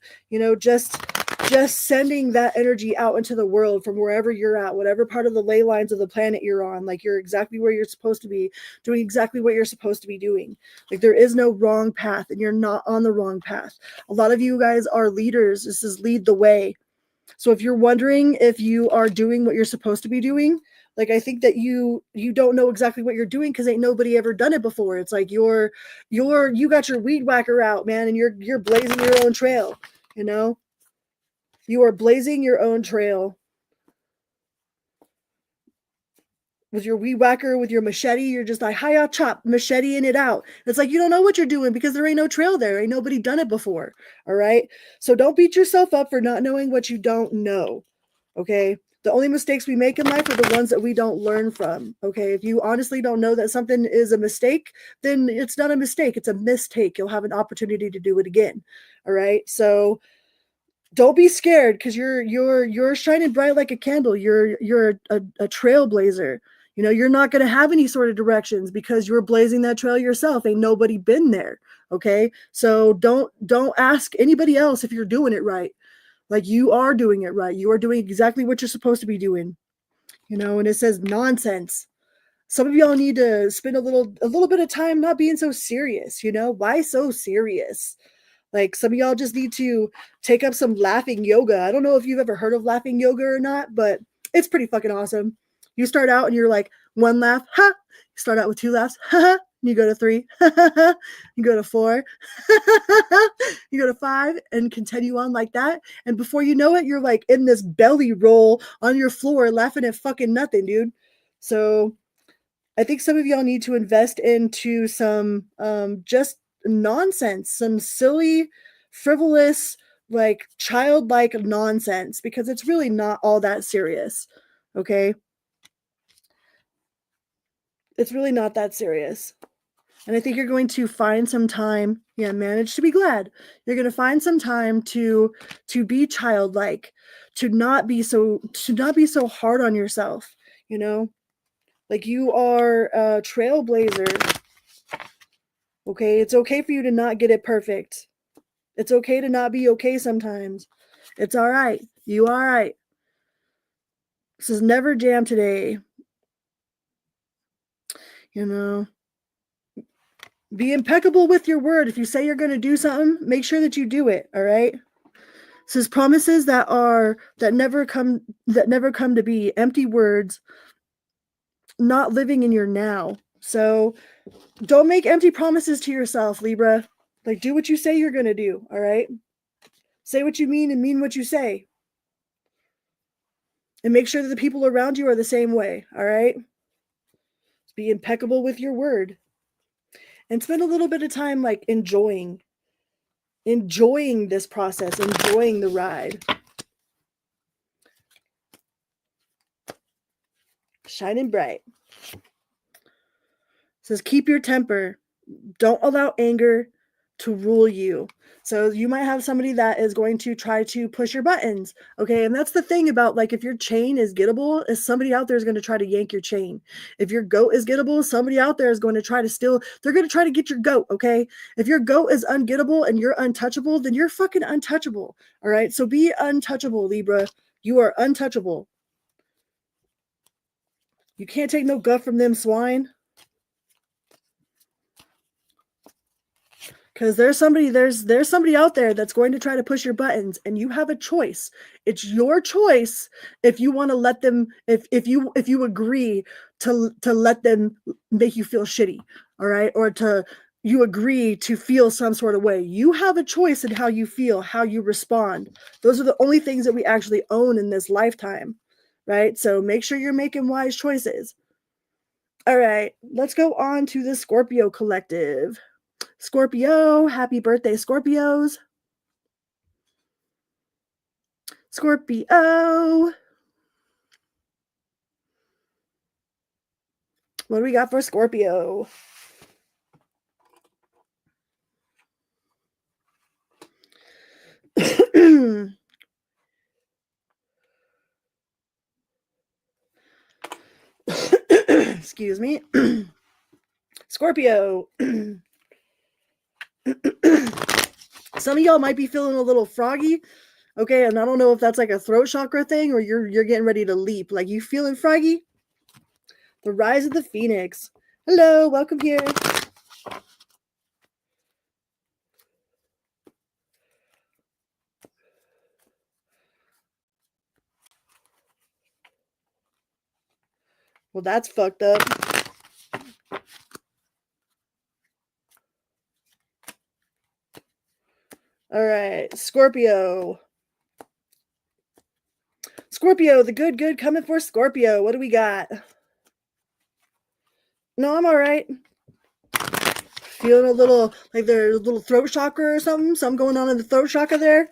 just sending that energy out into the world from wherever you're at, whatever part of the ley lines of the planet you're on. Like you're exactly where you're supposed to be, doing exactly what you're supposed to be doing. Like there is no wrong path and you're not on the wrong path. A lot of you guys are leaders. This is lead the way. So if you're wondering if you are doing what you're supposed to be doing, like I think that you don't know exactly what you're doing because ain't nobody ever done it before. It's like you got your weed whacker out, man, and you're blazing your own trail, You are blazing your own trail. with your weed whacker, with your machete. You're just like, hiya, chop, macheteing it out. It's like, you don't know what you're doing because there ain't no trail there. Ain't nobody done it before. All right. So don't beat yourself up for not knowing what you don't know. Okay. The only mistakes we make in life are the ones that we don't learn from. Okay. If you honestly don't know that something is a mistake, then it's not a mistake. It's a mistake. You'll have an opportunity to do it again. All right. So don't be scared because you're shining bright like a candle. You're a trailblazer. You know, you're not going to have any sort of directions because you're blazing that trail yourself. Ain't nobody been there. Okay. So don't ask anybody else if you're doing it right. Like, you are doing it right. You are doing exactly what you're supposed to be doing. You know, and it says nonsense. Some of y'all need to spend a little bit of time not being so serious. You know, why so serious? Like, some of y'all just need to take up some laughing yoga. I don't know if you've ever heard of laughing yoga or not, but it's pretty fucking awesome. You start out and you're like, one laugh, ha. You start out with two laughs, ha ha. You go to three, ha ha ha. You go to four, ha ha ha. You go to five, and continue on like that. And before you know it, you're like in this belly roll on your floor laughing at fucking nothing, dude. So I think some of y'all need to invest into some just nonsense, some silly, frivolous, like childlike nonsense, because it's really not all that serious. Okay? It's really not that serious. And I think you're going to find some time, manage to be glad. You're going to find some time to be childlike, to not be so hard on yourself, you know? Like, you are a trailblazer. Okay, it's okay for you to not get it perfect. It's okay to not be okay sometimes. It's all right. You all right. This is never jam today. You know, be impeccable with your word. If you say you're going to do something, make sure that you do it. All right. This is promises that never come to be. Empty words, not living in your now. So don't make empty promises to yourself, Libra. Like, do what you say you're going to do. All right. Say what you mean and mean what you say. And make sure that the people around you are the same way. All right. Be impeccable with your word. And spend a little bit of time like enjoying this process, enjoying the ride. Shining bright. It says keep your temper. Don't allow anger to rule you. So you might have somebody that is going to try to push your buttons. Okay. And that's the thing about, like, if your chain is gettable, is somebody out there is going to try to yank your chain. If your goat is gettable, somebody out there is going to try to steal. They're going to try to get your goat. Okay. If your goat is ungettable and you're untouchable, then you're fucking untouchable. All right. So be untouchable, Libra. You are untouchable. You can't take no guff from them swine. Because there's somebody out there that's going to try to push your buttons, and you have a choice. It's your choice if you want to let them, if you agree to let them make you feel shitty, all right, or you agree to feel some sort of way. You have a choice in how you feel, how you respond. Those are the only things that we actually own in this lifetime, right? So make sure you're making wise choices. All right, let's go on to the Scorpio collective. Scorpio, happy birthday, Scorpios. Scorpio. What do we got for Scorpio? Excuse me. Scorpio. Some of y'all might be feeling a little froggy. Okay, and I don't know if that's like a throat chakra thing or you're getting ready to leap. Like, you feeling froggy? The rise of the phoenix. Hello, welcome here. Well, that's fucked up. All right, Scorpio. Scorpio, the good coming for Scorpio. What do we got? No, I'm all right. Feeling a little like there's a little throat chakra or something going on in the throat chakra there.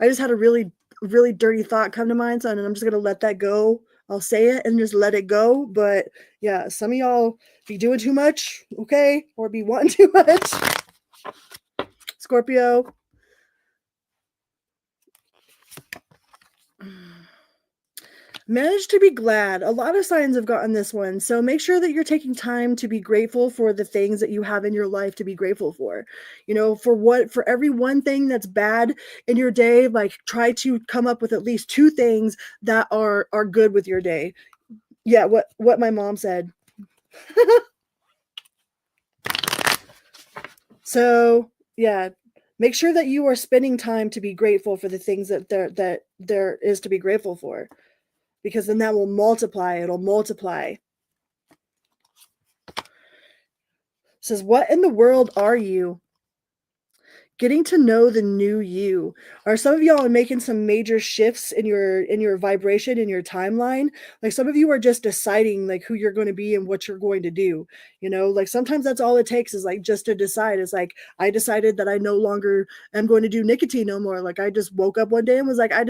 I just had a really, really dirty thought come to mind, son, and I'm just gonna let that go. I'll say it and just let it go. But yeah, some of y'all be doing too much, okay, or be wanting too much. Scorpio. Manage to be glad. A lot of signs have gotten this one. So make sure that you're taking time to be grateful for the things that you have in your life to be grateful for. You know, for every one thing that's bad in your day, like try to come up with at least two things that are good with your day. Yeah, what my mom said. So, yeah, make sure that you are spending time to be grateful for the things that there is to be grateful for, because then that will multiply. It'll multiply. It says, what in the world are you? Getting to know the new you. Are some of y'all making some major shifts in your vibration, in your timeline? Like some of you are just deciding like who you're going to be and what you're going to do. You know, like sometimes that's all it takes is like just to decide. It's like I decided that I no longer am going to do nicotine no more. Like I just woke up one day and was like, I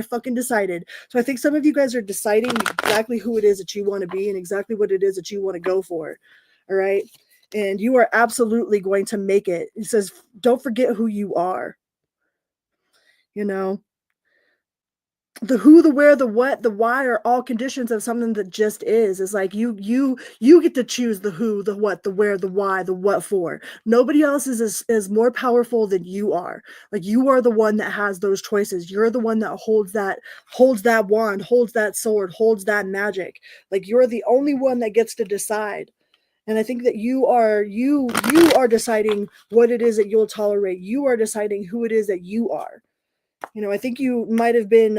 fucking decided. So I think some of you guys are deciding exactly who it is that you want to be and exactly what it is that you want to go for. All right. And you are absolutely going to make it. It says, don't forget who you are. You know, the who, the where, the what, the why are all conditions of something that just is. It's like you get to choose the who, the what, the where, the why, the what for. Nobody else is more powerful than you are. Like you are the one that has those choices. You're the one that holds that wand, holds that sword, holds that magic. Like you're the only one that gets to decide. And I think that you are deciding what it is that you'll tolerate. You are deciding who it is that you are. You know, I think you might have been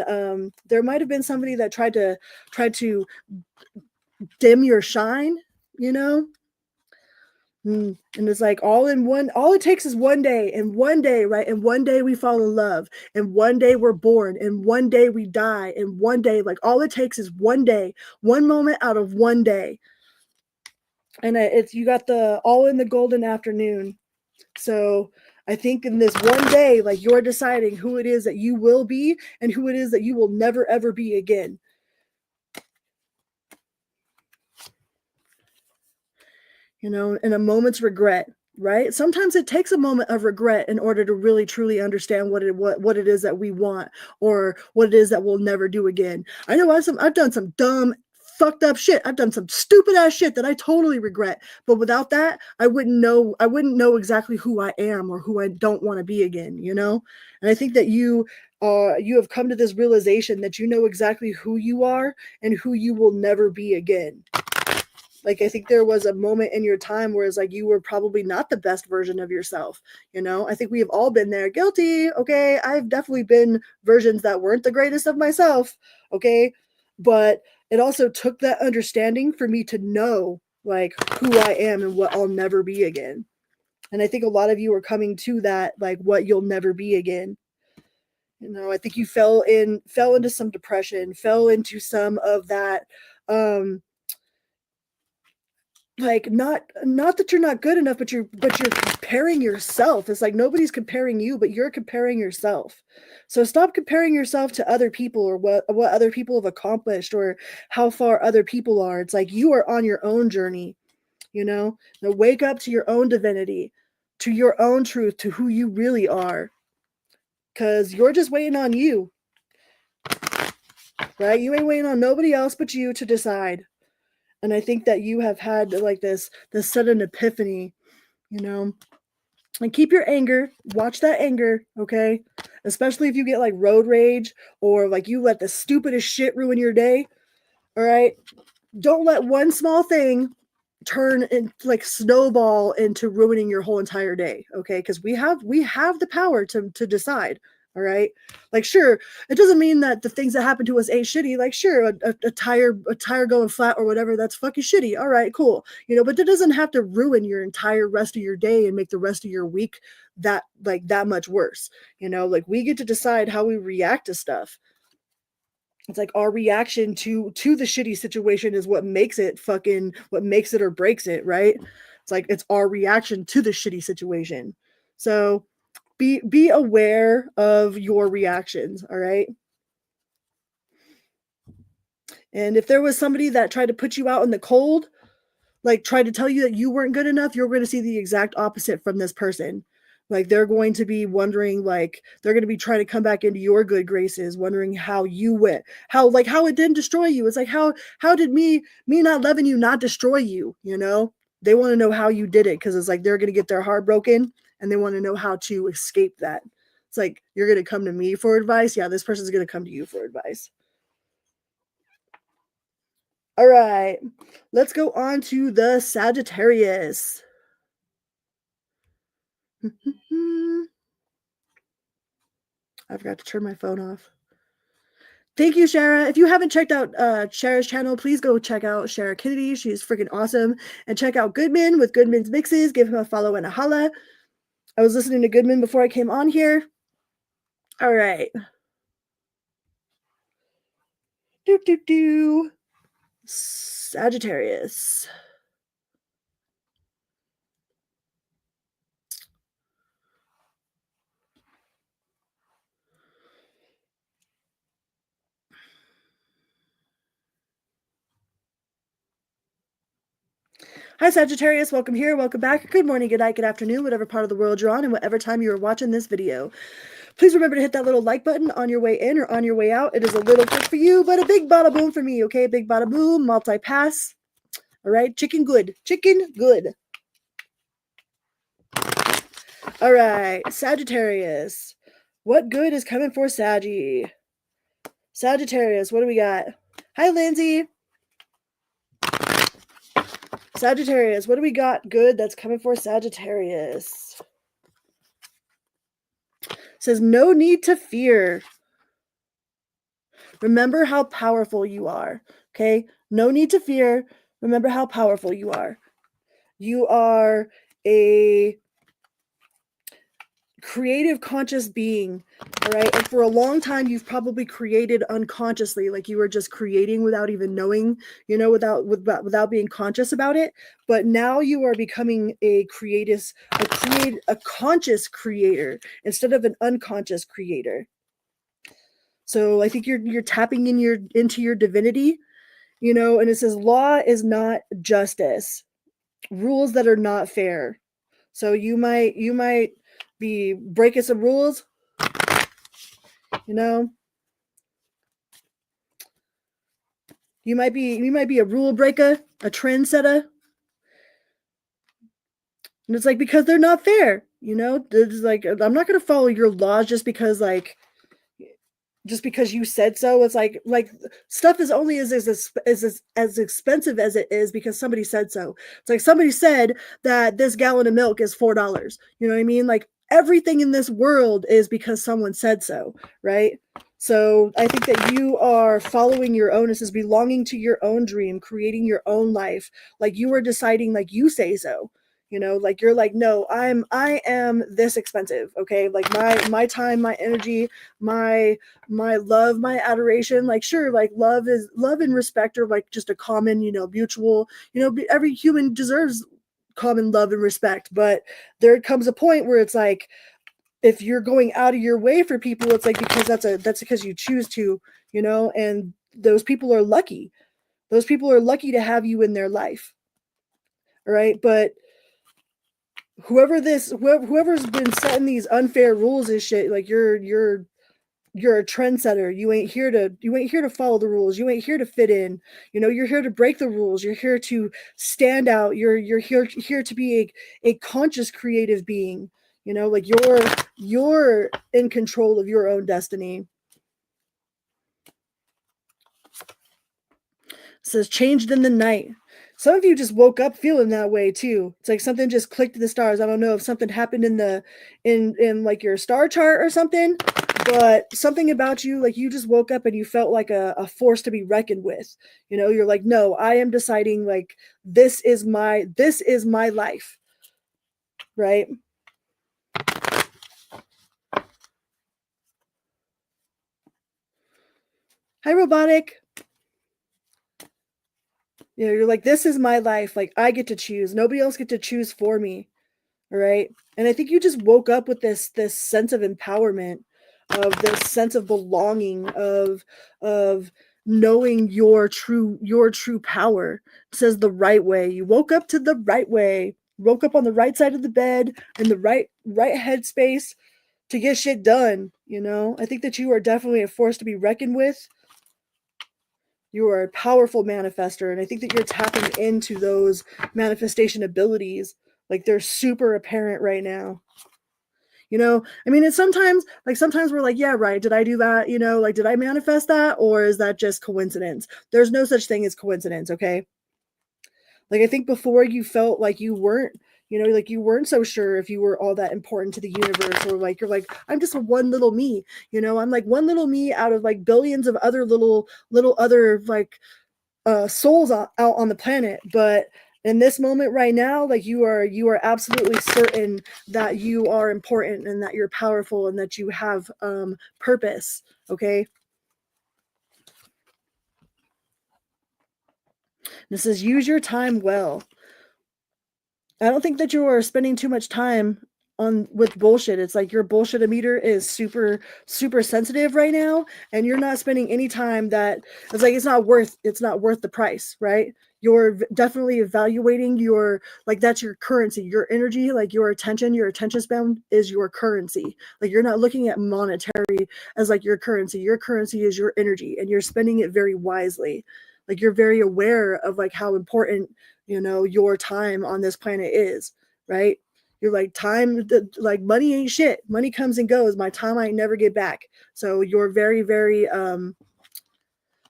there might have been somebody that tried to dim your shine, you know? And it's like all it takes is one day, and one day, right? And one day we fall in love, and one day we're born, and one day we die, and one day, like all it takes is one day, one moment out of one day. And it's you got the all in the golden afternoon. So I think in this one day, like you're deciding who it is that you will be and who it is that you will never ever be again. You know, in a moment's regret, right? Sometimes it takes a moment of regret in order to really truly understand what it is that we want or what it is that we'll never do again. I know I've done some dumb fucked up shit. I've done some stupid ass shit that I totally regret. But without that, I wouldn't know exactly who I am or who I don't want to be again, you know? And I think that you have come to this realization that you know exactly who you are and who you will never be again. Like, I think there was a moment in your time where it's like you were probably not the best version of yourself. You know, I think we have all been there. Guilty. Okay. I've definitely been versions that weren't the greatest of myself. Okay. But it also took that understanding for me to know like who I am and what I'll never be again. And I think a lot of you are coming to that, like what you'll never be again. You know, I think you fell into some depression, fell into some of that, like not that you're not good enough, but you're comparing yourself. It's like nobody's comparing you, but you're comparing yourself. So stop comparing yourself to other people or what other people have accomplished or how far other people are. It's like you are on your own journey, you know. Now wake up to your own divinity, to your own truth, to who you really are, because you're just waiting on you, right? You ain't waiting on nobody else but you to decide. And I think that you have had like this sudden epiphany, you know. And keep your anger, watch that anger, okay? Especially if you get like road rage or like you let the stupidest shit ruin your day. All right? Don't let one small thing turn and like snowball into ruining your whole entire day, okay? Because we have the power to decide. All right, like sure, it doesn't mean that the things that happen to us ain't shitty. Like sure, a tire going flat or whatever, that's fucking shitty. All right, cool, you know, but that doesn't have to ruin your entire rest of your day and make the rest of your week that much worse. You know, like we get to decide how we react to stuff. It's like our reaction to the shitty situation is what makes it or breaks it, right? It's like it's our reaction to the shitty situation. So be aware of your reactions, all right? And if there was somebody that tried to put you out in the cold, like tried to tell you that you weren't good enough, you're going to see the exact opposite from this person. Like they're going to be wondering, like they're going to be trying to come back into your good graces, wondering how you went, how it didn't destroy you. It's like how did me not loving you not destroy you? You know, they want to know how you did it, because it's like they're going to get their heart broken and they want to know how to escape that. It's like, you're going to come to me for advice. Yeah, this person's going to come to you for advice. All right, let's go on to the Sagittarius. I forgot to turn my phone off. Thank you, Shara. If you haven't checked out Shara's channel, please go check out Shara Kennedy. She's freaking awesome. And check out Goodman with Goodman's Mixes. Give him a follow and a holla. I was listening to Goodman before I came on here. All right. Sagittarius. Hi, Sagittarius. Welcome here. Welcome back. Good morning, good night, good afternoon, whatever part of the world you're on and whatever time you're watching this video. Please remember to hit that little like button on your way in or on your way out. It is a little quick for you, but a big bada boom for me, okay? Big bada boom, multi-pass. All right, chicken good. Chicken good. All right, Sagittarius. What good is coming for Saggy? Sagittarius, what do we got? Hi, Lindsay. Sagittarius, what do we got good that's coming for Sagittarius? It says, no need to fear. Remember how powerful you are, okay? No need to fear. Remember how powerful you are. You are a creative, conscious being, all right? And for a long time, you've probably created unconsciously, like you were just creating without even knowing, you know, without being conscious about it. But now you are becoming a conscious creator instead of an unconscious creator. So I think you're tapping into your divinity, you know, and it says law is not justice, rules that are not fair. So you might be breaking some rules, you know. You might be a rule breaker, a trendsetter. And it's like, because they're not fair, you know. It's like, I'm not going to follow your laws just because you said so. It's like stuff is only as expensive as it is because somebody said so. It's like somebody said that this gallon of milk is $4. You know what I mean? Like everything in this world is because someone said so, right? So I think that you are following your own. This is belonging to your own dream, creating your own life. Like you are deciding, like you say so. You know, like you're like, no, I am this expensive, okay? Like my time, my energy, my love, my adoration. Like sure, like love and respect are like just a common, you know, mutual, you know, every human deserves common love and respect. But there comes a point where it's like, if you're going out of your way for people, it's like because that's because you choose to, you know, and those people are lucky. Those people are lucky to have you in their life. All right. But whoever's been setting these unfair rules and shit, like you're a trendsetter. You ain't here to follow the rules. You ain't here to fit in. You know, you're here to break the rules. You're here to stand out. You're here to be a conscious creative being. You know, like you're in control of your own destiny. It says changed in the night. Some of you just woke up feeling that way too. It's like something just clicked in the stars. I don't know if something happened in like your star chart or something, but something about you, like you just woke up and you felt like a force to be reckoned with. You know, you're like, no, I am deciding, like this is my life, right? Hi, robotic. You know, you're like, this is my life. Like, I get to choose. Nobody else get to choose for me. All right. And I think you just woke up with this sense of empowerment, of this sense of belonging, of knowing your true power. It says the right way. You woke up to the right way. Woke up on the right side of the bed in the right headspace to get shit done. You know, I think that you are definitely a force to be reckoned with. You are a powerful manifester, and I think that you're tapping into those manifestation abilities. Like, they're super apparent right now. You know, I mean, it's sometimes we're like, yeah, right, did I do that? You know, like, did I manifest that, or is that just coincidence? There's no such thing as coincidence, okay? Like, I think before you felt like you weren't, you know, like you weren't so sure if you were all that important to the universe, or like you're like, I'm just one little me, you know, I'm like one little me out of like billions of other little other like souls out on the planet. But in this moment right now, like, you are absolutely certain that you are important and that you're powerful and that you have purpose. Okay. This says use your time well. I don't think that you are spending too much time on with bullshit. It's like your bullshit meter is super sensitive right now, and you're not spending any time that it's like it's not worth the price, right? You're definitely evaluating your, like, that's your currency, your energy, like your attention span is your currency. Like, you're not looking at monetary as like your currency. Your currency is your energy, and you're spending it very wisely. Like, you're very aware of like how important, you know, your time on this planet is, right? You're like, time, like, money ain't shit. Money comes and goes. My time I never get back. So you're very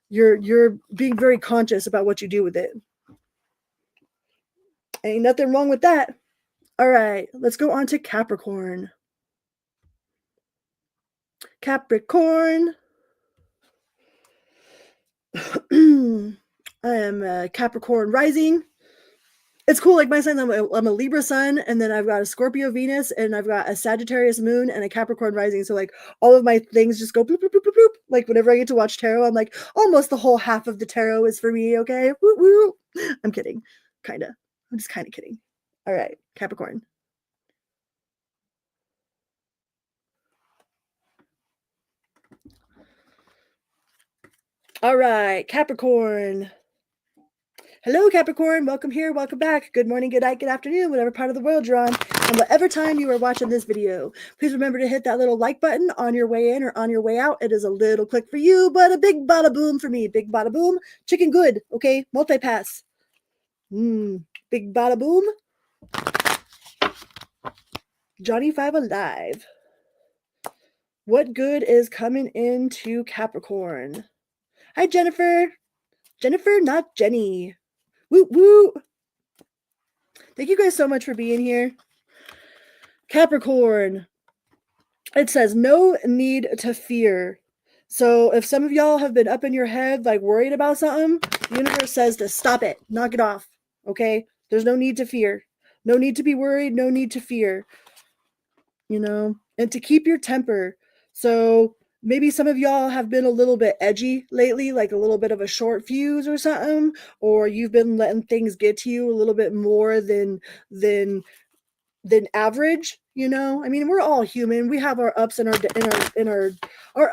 you're being very conscious about what you do with it. Ain't nothing wrong with that. All right, let's go on to Capricorn. Capricorn. I am Capricorn rising. It's cool. Like, my sign, I'm a Libra sun, and then I've got a Scorpio Venus, and I've got a Sagittarius moon and a Capricorn rising. So like all of my things just go bloop, bloop, bloop, bloop, bloop. Like, whenever I get to watch tarot, I'm like, almost the whole half of the tarot is for me. Okay. Woo woo. I'm kidding. Kinda. I'm just kind of kidding. All right. Capricorn. All right. Capricorn. Hello, Capricorn. Welcome here. Welcome back. Good morning, good night, good afternoon, whatever part of the world you're on, and whatever time you are watching this video. Please remember to hit that little like button on your way in or on your way out. It is a little click for you, but a big bada boom for me. Big bada boom. Chicken good. Okay. Multi-pass. Big bada boom. Johnny 5 alive. What good is coming into Capricorn? Hi, Jennifer. Jennifer, not Jenny. Woo woo. Thank you guys so much for being here. Capricorn. It says no need to fear. So if some of y'all have been up in your head, like worried about something, the universe says to stop it, knock it off. Okay? There's no need to fear. No need to be worried. No need to fear. You know, and to keep your temper. So maybe some of y'all have been a little bit edgy lately, like a little bit of a short fuse or something, or you've been letting things get to you a little bit more than average. You know, I mean, we're all human. We have our ups and our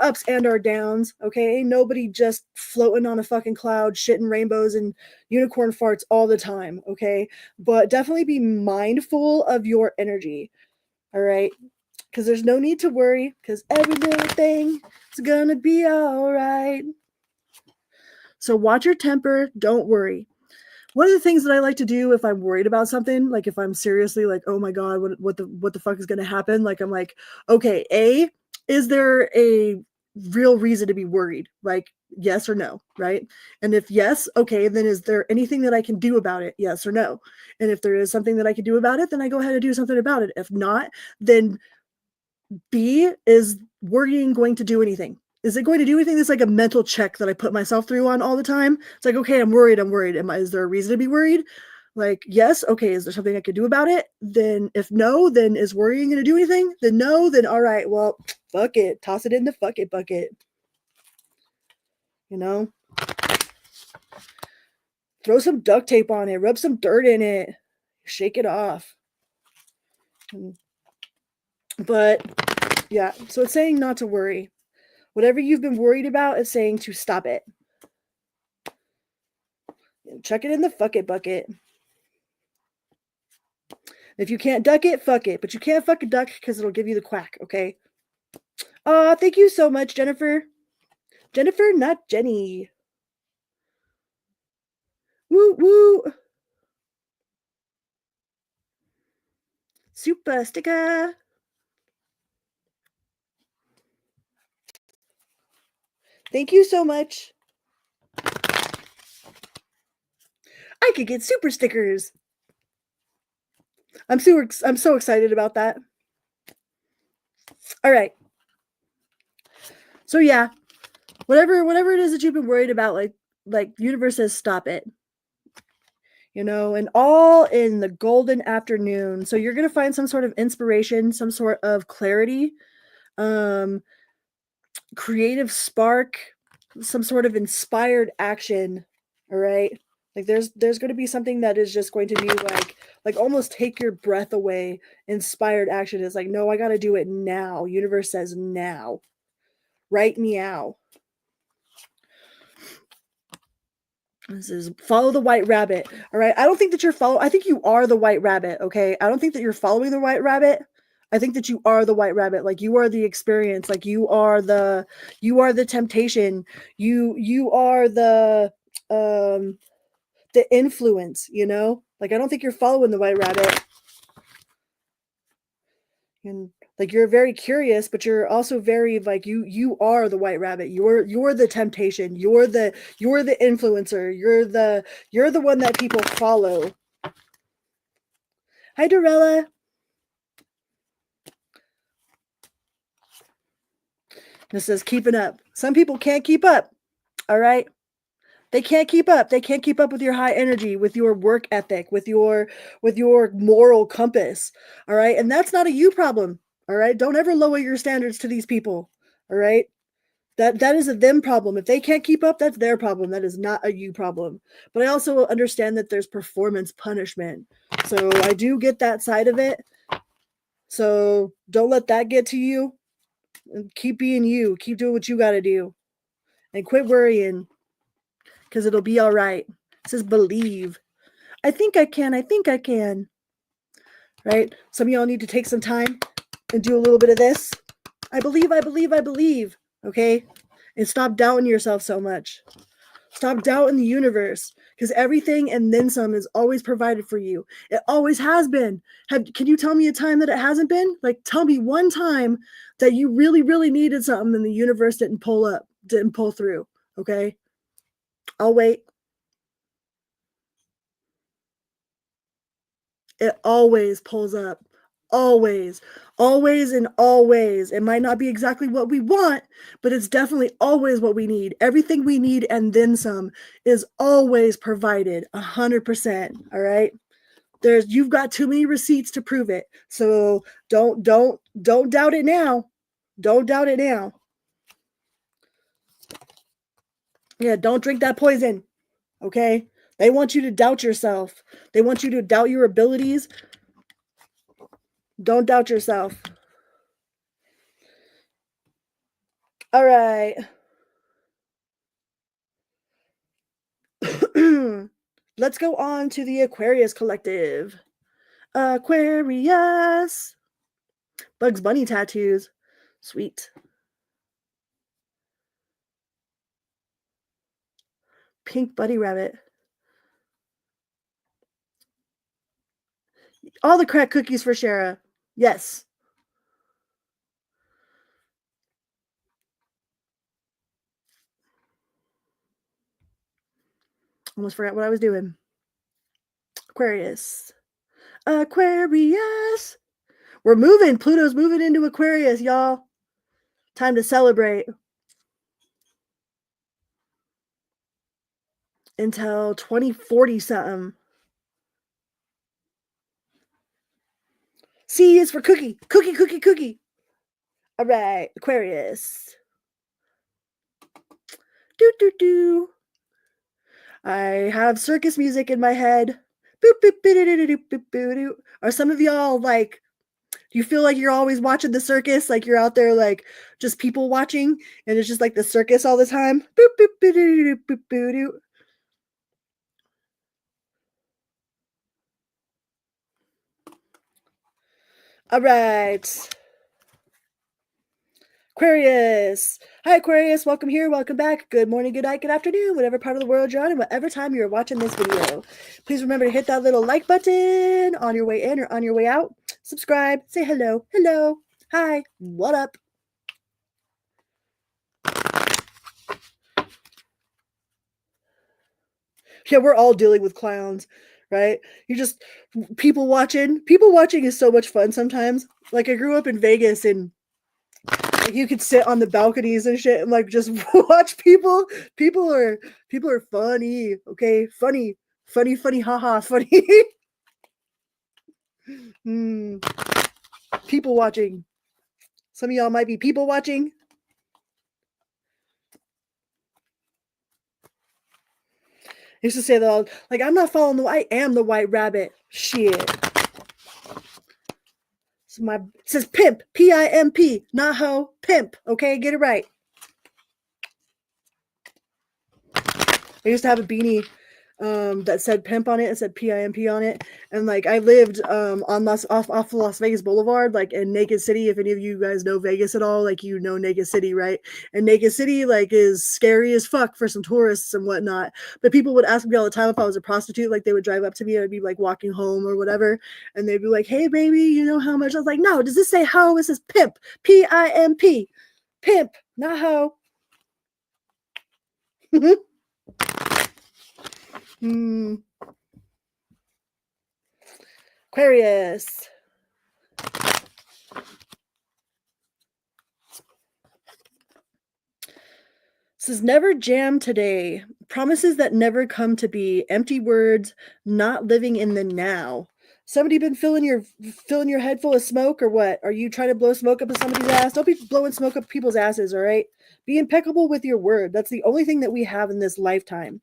ups and our downs. Okay, nobody just floating on a fucking cloud, shitting rainbows and unicorn farts all the time. Okay, but definitely be mindful of your energy. All right, because there's no need to worry, because every little thing is gonna be all right. So watch your temper. Don't worry. One of the things that I like to do if I'm worried about something, like if I'm seriously like, oh my God, what the fuck is going to happen? Like, I'm like, okay, is there a real reason to be worried? Like, yes or no, right? And if yes, okay, then is there anything that I can do about it? Yes or no? And if there is something that I can do about it, then I go ahead and do something about it. If not, then B, is worrying going to do anything? Is it going to do anything? That's like a mental check that I put myself through on all the time. It's like, okay, I'm worried. Is there a reason to be worried? Like, yes. Okay. Is there something I could do about it? Then if no, then is worrying going to do anything? Then no, then all right. Well, fuck it. Toss it in the fuck it bucket. you know? Throw some duct tape on it, rub some dirt in it, shake it off. But yeah, so it's saying not to worry. Whatever you've been worried about, it's saying to stop it. Chuck it in the fuck it bucket. If you can't duck it, fuck it. But you can't fuck a duck because it'll give you the quack, okay? Thank you so much, Jennifer. Jennifer, not Jenny. Woo woo. Super sticker. Thank you so much. I could get super stickers. I'm so excited about that. All right. So yeah, whatever it is that you've been worried about, like universe says stop it. You know, and all in the golden afternoon. So you're going to find some sort of inspiration, some sort of clarity, creative spark, some sort of inspired action. All right. Like there's going to be something that is just going to be like almost take your breath away. Inspired action is like, no, I got to do it now. Universe says now. Right meow. This is follow the white rabbit. All right. I don't think that I think you are the white rabbit. Okay. I don't think that you're following the white rabbit. I think that you are the white rabbit. Like you are the experience. Like you are the temptation. You are the influence, you know? Like I don't think you're following the white rabbit. And like you're very curious, but you're also very like you are the white rabbit. You're the temptation. You're the influencer. You're the one that people follow. Hi Dorella. This says keeping up. Some people can't keep up. All right. They can't keep up. They can't keep up with your high energy, with your work ethic, with your moral compass. All right. And that's not a you problem. All right. Don't ever lower your standards to these people. All right. That is a them problem. If they can't keep up, that's their problem. That is not a you problem. But I also understand that there's performance punishment. So I do get that side of it. So don't let that get to you. And keep being you. Keep doing what you got to do. And quit worrying. Because it'll be all right. It says believe. I think I can. I think I can. Right? Some of y'all need to take some time and do a little bit of this. I believe, I believe, I believe. Okay? And stop doubting yourself so much. Stop doubting the universe. Because everything and then some is always provided for you. It always has been. Can you tell me a time that it hasn't been? Like, tell me one time that you really, really needed something and the universe didn't pull through. Okay? I'll wait. It always pulls up. Always. Always and always. It might not be exactly what we want, but it's definitely always what we need. Everything we need and then some is always provided 100%. All right. You've got too many receipts to prove it. So don't doubt it now. Don't doubt it now. Yeah, don't drink that poison. Okay? They want you to doubt yourself. They want you to doubt your abilities. Don't doubt yourself. All right. Let's go on to the Aquarius collective. Aquarius. Bugs Bunny tattoos. Sweet. Pink bunny rabbit. All the crack cookies for Shara. Yes. Almost forgot what I was doing. Aquarius. Aquarius. We're moving. Pluto's moving into Aquarius, y'all. Time to celebrate. Until 2040 something. C is for cookie. Cookie, cookie, cookie. All right. Aquarius. Do do do. I have circus music in my head. Boop boop boop boop boop. Are some of y'all like? Do you feel like you're always watching the circus? Like you're out there like just people watching, and it's just like the circus all the time. Boop boop boop boop boop. All right. Aquarius. Hi, Aquarius. Welcome here. Welcome back. Good morning, good night, good afternoon, whatever part of the world you're on and whatever time you're watching this video. Please remember to hit that little like button on your way in or on your way out. Subscribe. Say hello. Hello. Hi. What up? Yeah, we're all dealing with clowns, right? You just people watching. People watching is so much fun sometimes. Like I grew up in Vegas and like you could sit on the balconies and shit and like just watch people. People are funny, okay? Funny, haha, funny. People watching. Some of y'all might be people watching. I used to say that all, like I'm not following I am the white rabbit. Shit. So it says pimp, P-I-M-P, not hoe, pimp. Okay, get it right. I used to have a beanie that said pimp on it. It said P-I-M-P on it. And like I lived on off Las Vegas Boulevard, like in Naked City. If any of you guys know Vegas at all, like you know Naked City, right? And Naked City like is scary as fuck for some tourists and whatnot. But people would ask me all the time if I was a prostitute. Like they would drive up to me and I'd be like walking home or whatever. And they'd be like, hey baby, you know how much? I was like, no, does this say hoe? It says pimp, P-I-M-P, pimp, not hoe. Aquarius. Says never jam today. Promises that never come to be. Empty words, not living in the now. Somebody been filling your head full of smoke or what? Are you trying to blow smoke up in somebody's ass? Don't be blowing smoke up people's asses, all right? Be impeccable with your word. That's the only thing that we have in this lifetime.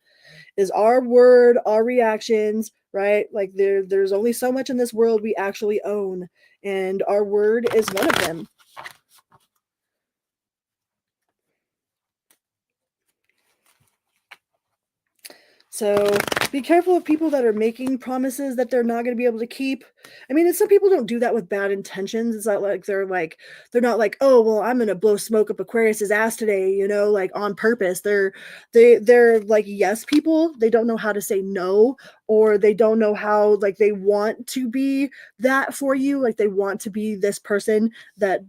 Is our word, our reactions, right? Like there's only so much in this world we actually own, and our word is one of them. So be careful of people that are making promises that they're not going to be able to keep. I mean, some people don't do that with bad intentions. It's not like they're not like, oh, well, I'm going to blow smoke up Aquarius's ass today, you know, like on purpose. They're like yes people. They don't know how to say no, or they don't know how, like they want to be that for you. Like they want to be this person that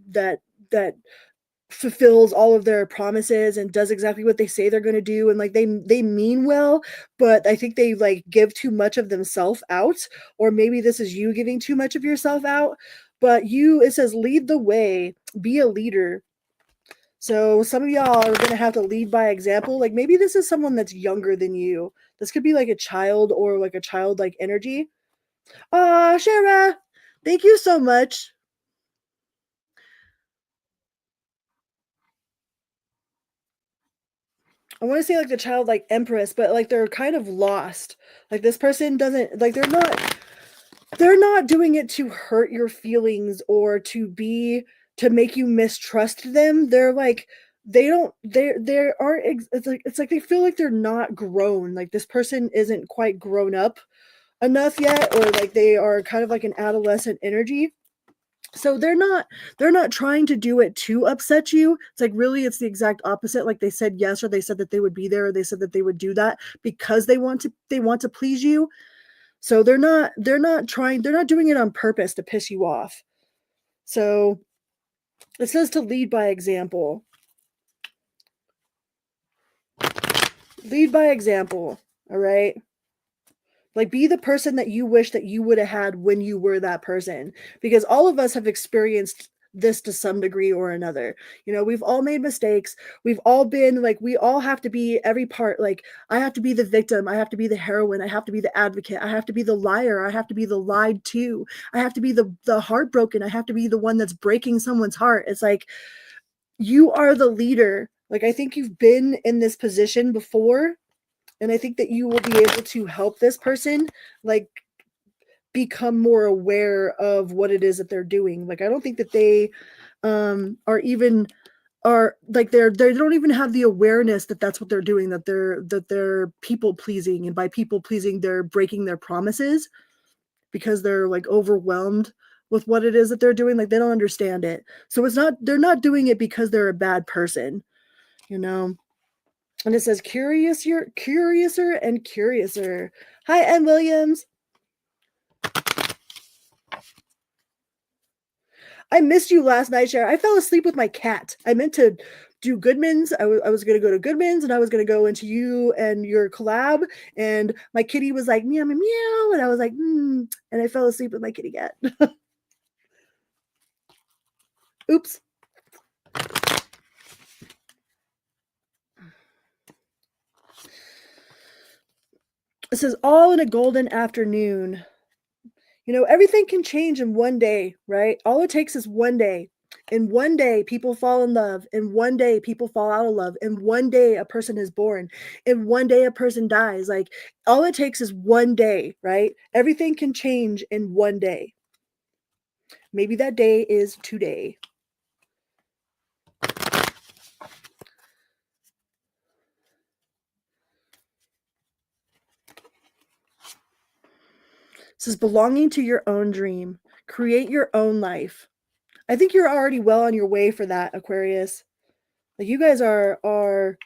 fulfills all of their promises and does exactly what they say they're going to do, and like they mean well, but I think they like give too much of themselves out, or maybe this is you giving too much of yourself out. But it says lead the way, be a leader. So some of y'all are going to have to lead by example. Like maybe this is someone that's younger than you. This could be like a child or like a childlike energy. Shara, thank you so much. I want to say like the child like empress, but like they're kind of lost. Like this person doesn't like they're not doing it to hurt your feelings or to make you mistrust them. They're like they aren't it's like they feel like they're not grown. Like this person isn't quite grown up enough yet, or like they are kind of like an adolescent energy. So they're not trying to do it to upset you. It's like really it's the exact opposite. Like they said yes, or they said that they would be there, or they said that they would do that because they want to please you. So they're not doing it on purpose to piss you off. So it says to lead by example. Lead by example, all right? Like be the person that you wish that you would have had when you were that person, because all of us have experienced this to some degree or another. You know, we've all made mistakes. We've all been like, we all have to be every part. Like I have to be the victim. I have to be the heroine. I have to be the advocate. I have to be the liar. I have to be the lied to. I have to be the heartbroken. I have to be the one that's breaking someone's heart. It's like, you are the leader Like, I think you've been in this position before, and I think that you will be able to help this person, like, become more aware of what it is that they're doing. Like, I don't think that they they don't even have the awareness that that's what they're doing, that they're people pleasing, and by people pleasing they're breaking their promises because they're like overwhelmed with what it is that they're doing. Like, they don't understand it. So they're not doing it because they're a bad person, you know. And it says curiouser and curiouser. Hi, Ann Williams. I missed you last night, Cher. I fell asleep with my cat. I meant to do Goodman's. I was going to go to Goodman's, and I was going to go into you and your collab. And my kitty was like, meow, meow, meow. And I was like, and I fell asleep with my kitty cat. Oops. It says, all in a golden afternoon. You know, everything can change in one day, right? All it takes is one day. In one day, people fall in love. In one day, people fall out of love. In one day, a person is born. In one day, a person dies. Like, all it takes is one day, right? Everything can change in one day. Maybe that day is today. It says belonging to your own dream. Create your own life. I think you're already well on your way for that, Aquarius. Like, you guys are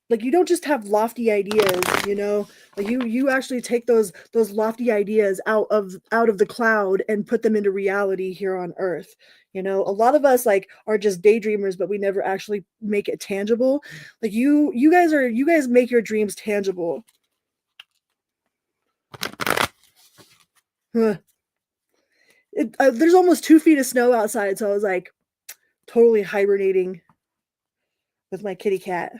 like, you don't just have lofty ideas, you know. Like, you actually take those lofty ideas out of the cloud and put them into reality here on earth. You know, a lot of us like are just daydreamers, but we never actually make it tangible. Like, you guys make your dreams tangible. There's almost 2 feet of snow outside, so I was like totally hibernating with my kitty cat.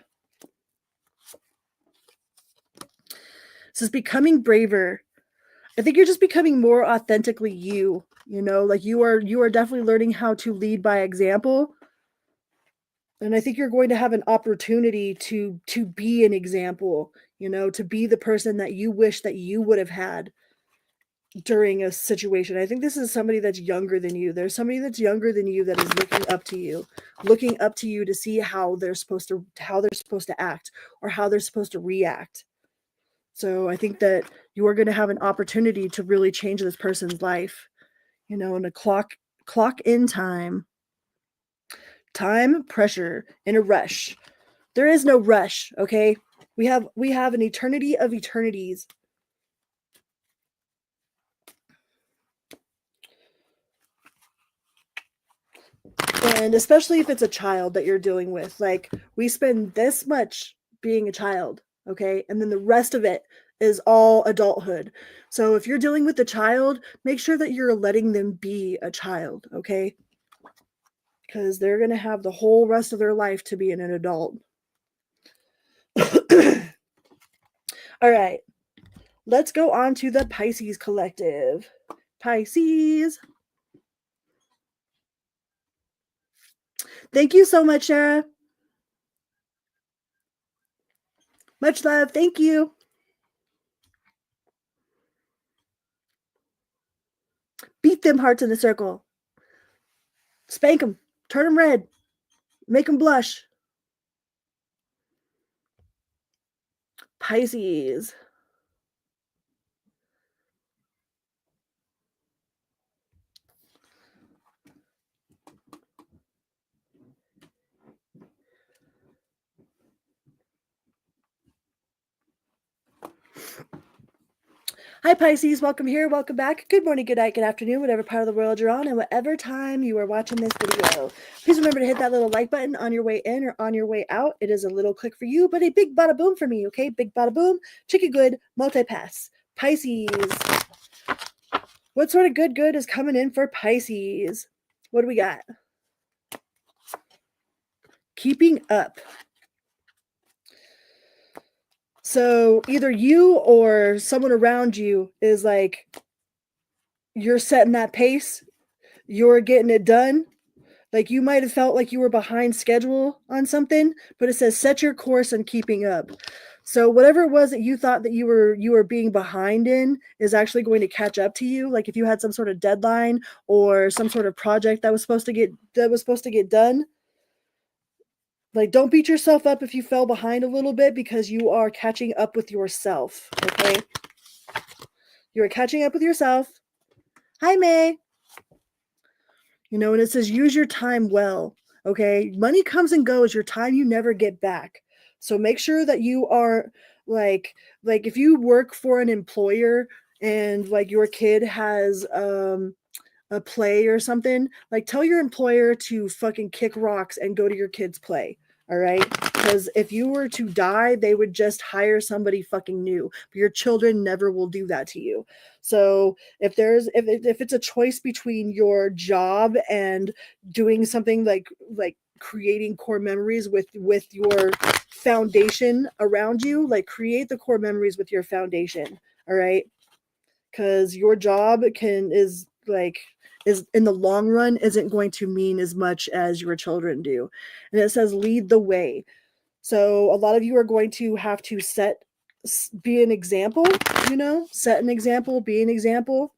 This is becoming braver. I think you're just becoming more authentically you, you know, like you are definitely learning how to lead by example. And I think you're going to have an opportunity to be an example, you know, to be the person that you wish that you would have had during a situation. I think this is somebody that's younger than you. There's somebody that's younger than you that is looking up to you to see how they're supposed to act or how they're supposed to react. So I think that you are going to have an opportunity to really change this person's life, you know, in a clock in time, pressure, in a rush. There is no rush. Okay. We have an eternity of eternities. And especially if it's a child that you're dealing with, like, we spend this much being a child. Okay. And then the rest of it is all adulthood. So if you're dealing with a child, make sure that you're letting them be a child. Okay. Because they're going to have the whole rest of their life to be an adult. All right. Let's go on to the Pisces collective. Pisces. Thank you so much, Sarah. Much love. Thank you. Beat them hearts in a circle. Spank them. Turn them red. Make them blush. Pisces. Hi, Pisces. Welcome here. Welcome back. Good morning, good night, good afternoon, whatever part of the world you're on, and whatever time you are watching this video. Please remember to hit that little like button on your way in or on your way out. It is a little click for you, but a big bada boom for me, okay? Big bada boom, chicken good, multi-pass. Pisces. What sort of good is coming in for Pisces? What do we got? Keeping up. So either you or someone around you is like, you're setting that pace, you're getting it done, Like you might have felt like you were behind schedule on something, but it says set your course and keeping up. So whatever it was that you thought that you were being behind in is actually going to catch up to you. Like if you had some sort of deadline or some sort of project that was supposed to get done, like don't beat yourself up if you fell behind a little bit, because you are catching up with yourself, okay? You are catching up with yourself. Hi, May. You know, and it says use your time well, okay? Money comes and goes. Your time you never get back. So make sure that you are like if you work for an employer and like your kid has a play or something, like tell your employer to fucking kick rocks and go to your kid's play. All right, because if you were to die, they would just hire somebody fucking new. But your children never will do that to you. So if it's a choice between your job and doing something like creating core memories with your foundation around you, like create the core memories with your foundation. All right, because your job is in the long run isn't going to mean as much as your children do. And it says lead the way. So a lot of you are going to have to be an example, set an example, be an example.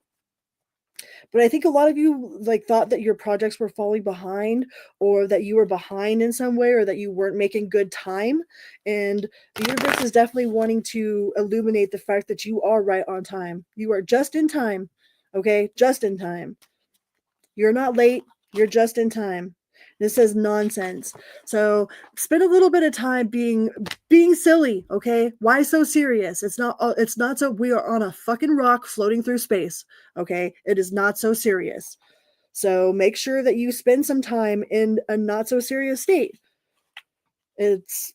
But I think a lot of you like thought that your projects were falling behind, or that you were behind in some way, or that you weren't making good time. And the universe is definitely wanting to illuminate the fact that you are right on time. You are just in time. Okay? Just in time. You're not late. You're just in time. This says nonsense. So spend a little bit of time being silly, okay? Why so serious? It's not so we are on a fucking rock floating through space, okay? It is not so serious. So make sure that you spend some time in a not so serious state. It's,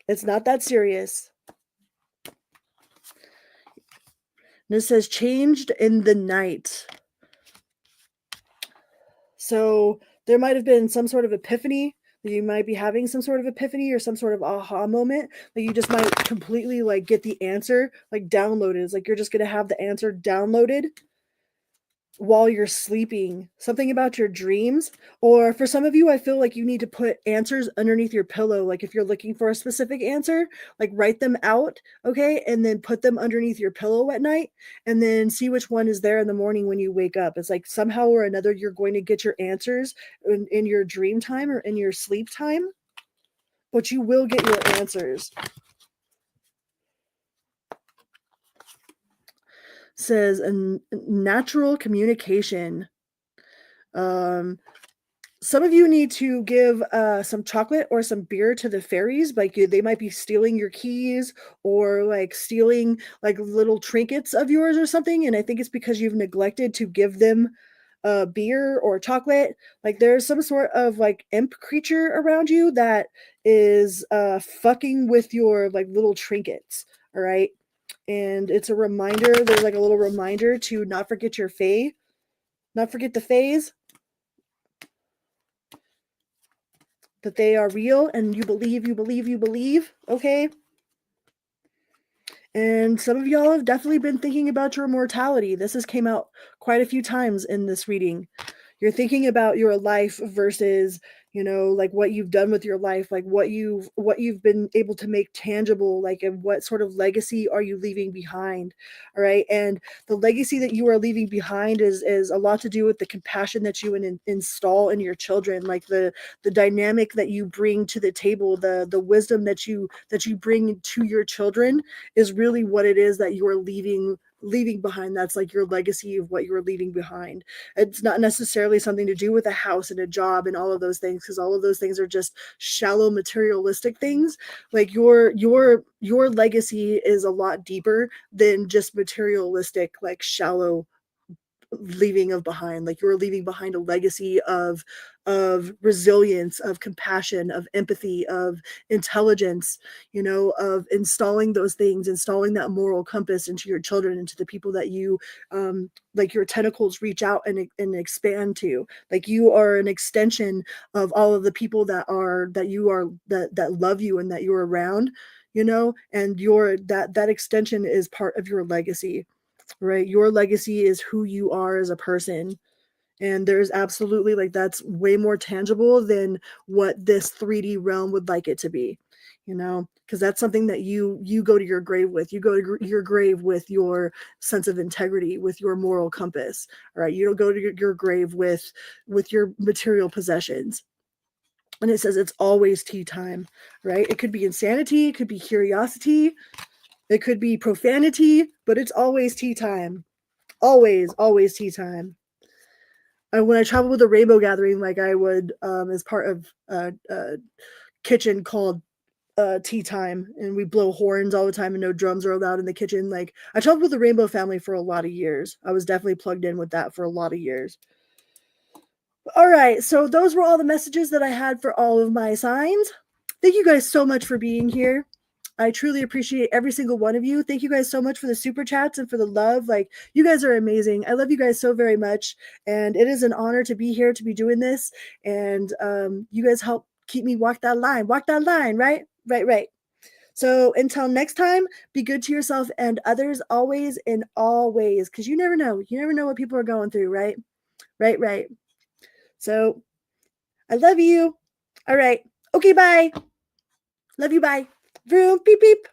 it's not that serious. And it says changed in the night. So there might have been some sort of epiphany. You might be having some sort of epiphany or some sort of aha moment. Like you just might completely like get the answer like downloaded. It's like you're just going to have the answer downloaded while you're sleeping. Something about your dreams. Or for some of you, I feel like you need to put answers underneath your pillow. Like if you're looking for a specific answer, like write them out, okay? And then put them underneath your pillow at night, and then see which one is there in the morning when you wake up. It's like somehow or another, you're going to get your answers in your dream time or in your sleep time, but you will get your answers. Says a natural communication. Some of you need to give some chocolate or some beer to the fairies. Like they might be stealing your keys, or like stealing like little trinkets of yours or something. And I think it's because you've neglected to give them beer or chocolate. Like there's some sort of like imp creature around you that is fucking with your like little trinkets. All right. And it's a reminder. There's like a little reminder to not forget your fae. Not forget the fays. That they are real, and you believe, okay? And some of y'all have definitely been thinking about your mortality. This has came out quite a few times in this reading. You're thinking about your life versus, like what you've done with your life, like what you've been able to make tangible, like, and what sort of legacy are you leaving behind? All right. And the legacy that you are leaving behind is a lot to do with the compassion that you install in your children, like the dynamic that you bring to the table, the wisdom that you bring to your children is really what it is that you are leaving behind. That's like your legacy of what you're leaving behind. It's not necessarily something to do with a house and a job and all of those things, because all of those things are just shallow materialistic things. Like your legacy is a lot deeper than just materialistic, like shallow leaving of behind. Like you're leaving behind a legacy of resilience, of compassion, of empathy, of intelligence, of installing those things, installing that moral compass into your children, into the people that you like your tentacles reach out and expand to. Like you are an extension of all of the people that love you and that you're around, and that extension is part of your legacy. right? Your legacy is who you are as a person. And there's absolutely, like, that's way more tangible than what this 3D realm would like it to be, you know, because that's something that you go to your grave with. You go to your grave with your sense of integrity, with your moral compass. All right, you don't go to your grave with your material possessions. And it says it's always tea time, right? It could be insanity, it could be curiosity, it could be profanity, but it's always tea time. Always tea time. When I travel with a rainbow gathering, like I would, as part of a kitchen called tea time, and we blow horns all the time and no drums are allowed in the kitchen. Like, I traveled with the rainbow family for a lot of years. I was definitely plugged in with that for a lot of years. All right, so those were all the messages that I had for all of my signs. Thank you guys so much for being here. I truly appreciate every single one of you. Thank you guys so much for the super chats and for the love. Like, you guys are amazing. I love you guys so very much. And it is an honor to be here, to be doing this. And you guys help keep me walk that line, right? Right. So until next time, be good to yourself and others always in all ways. Because you never know. You never know what people are going through, right? Right. So I love you. All right. Okay, bye. Love you, bye. Vroom, beep, beep.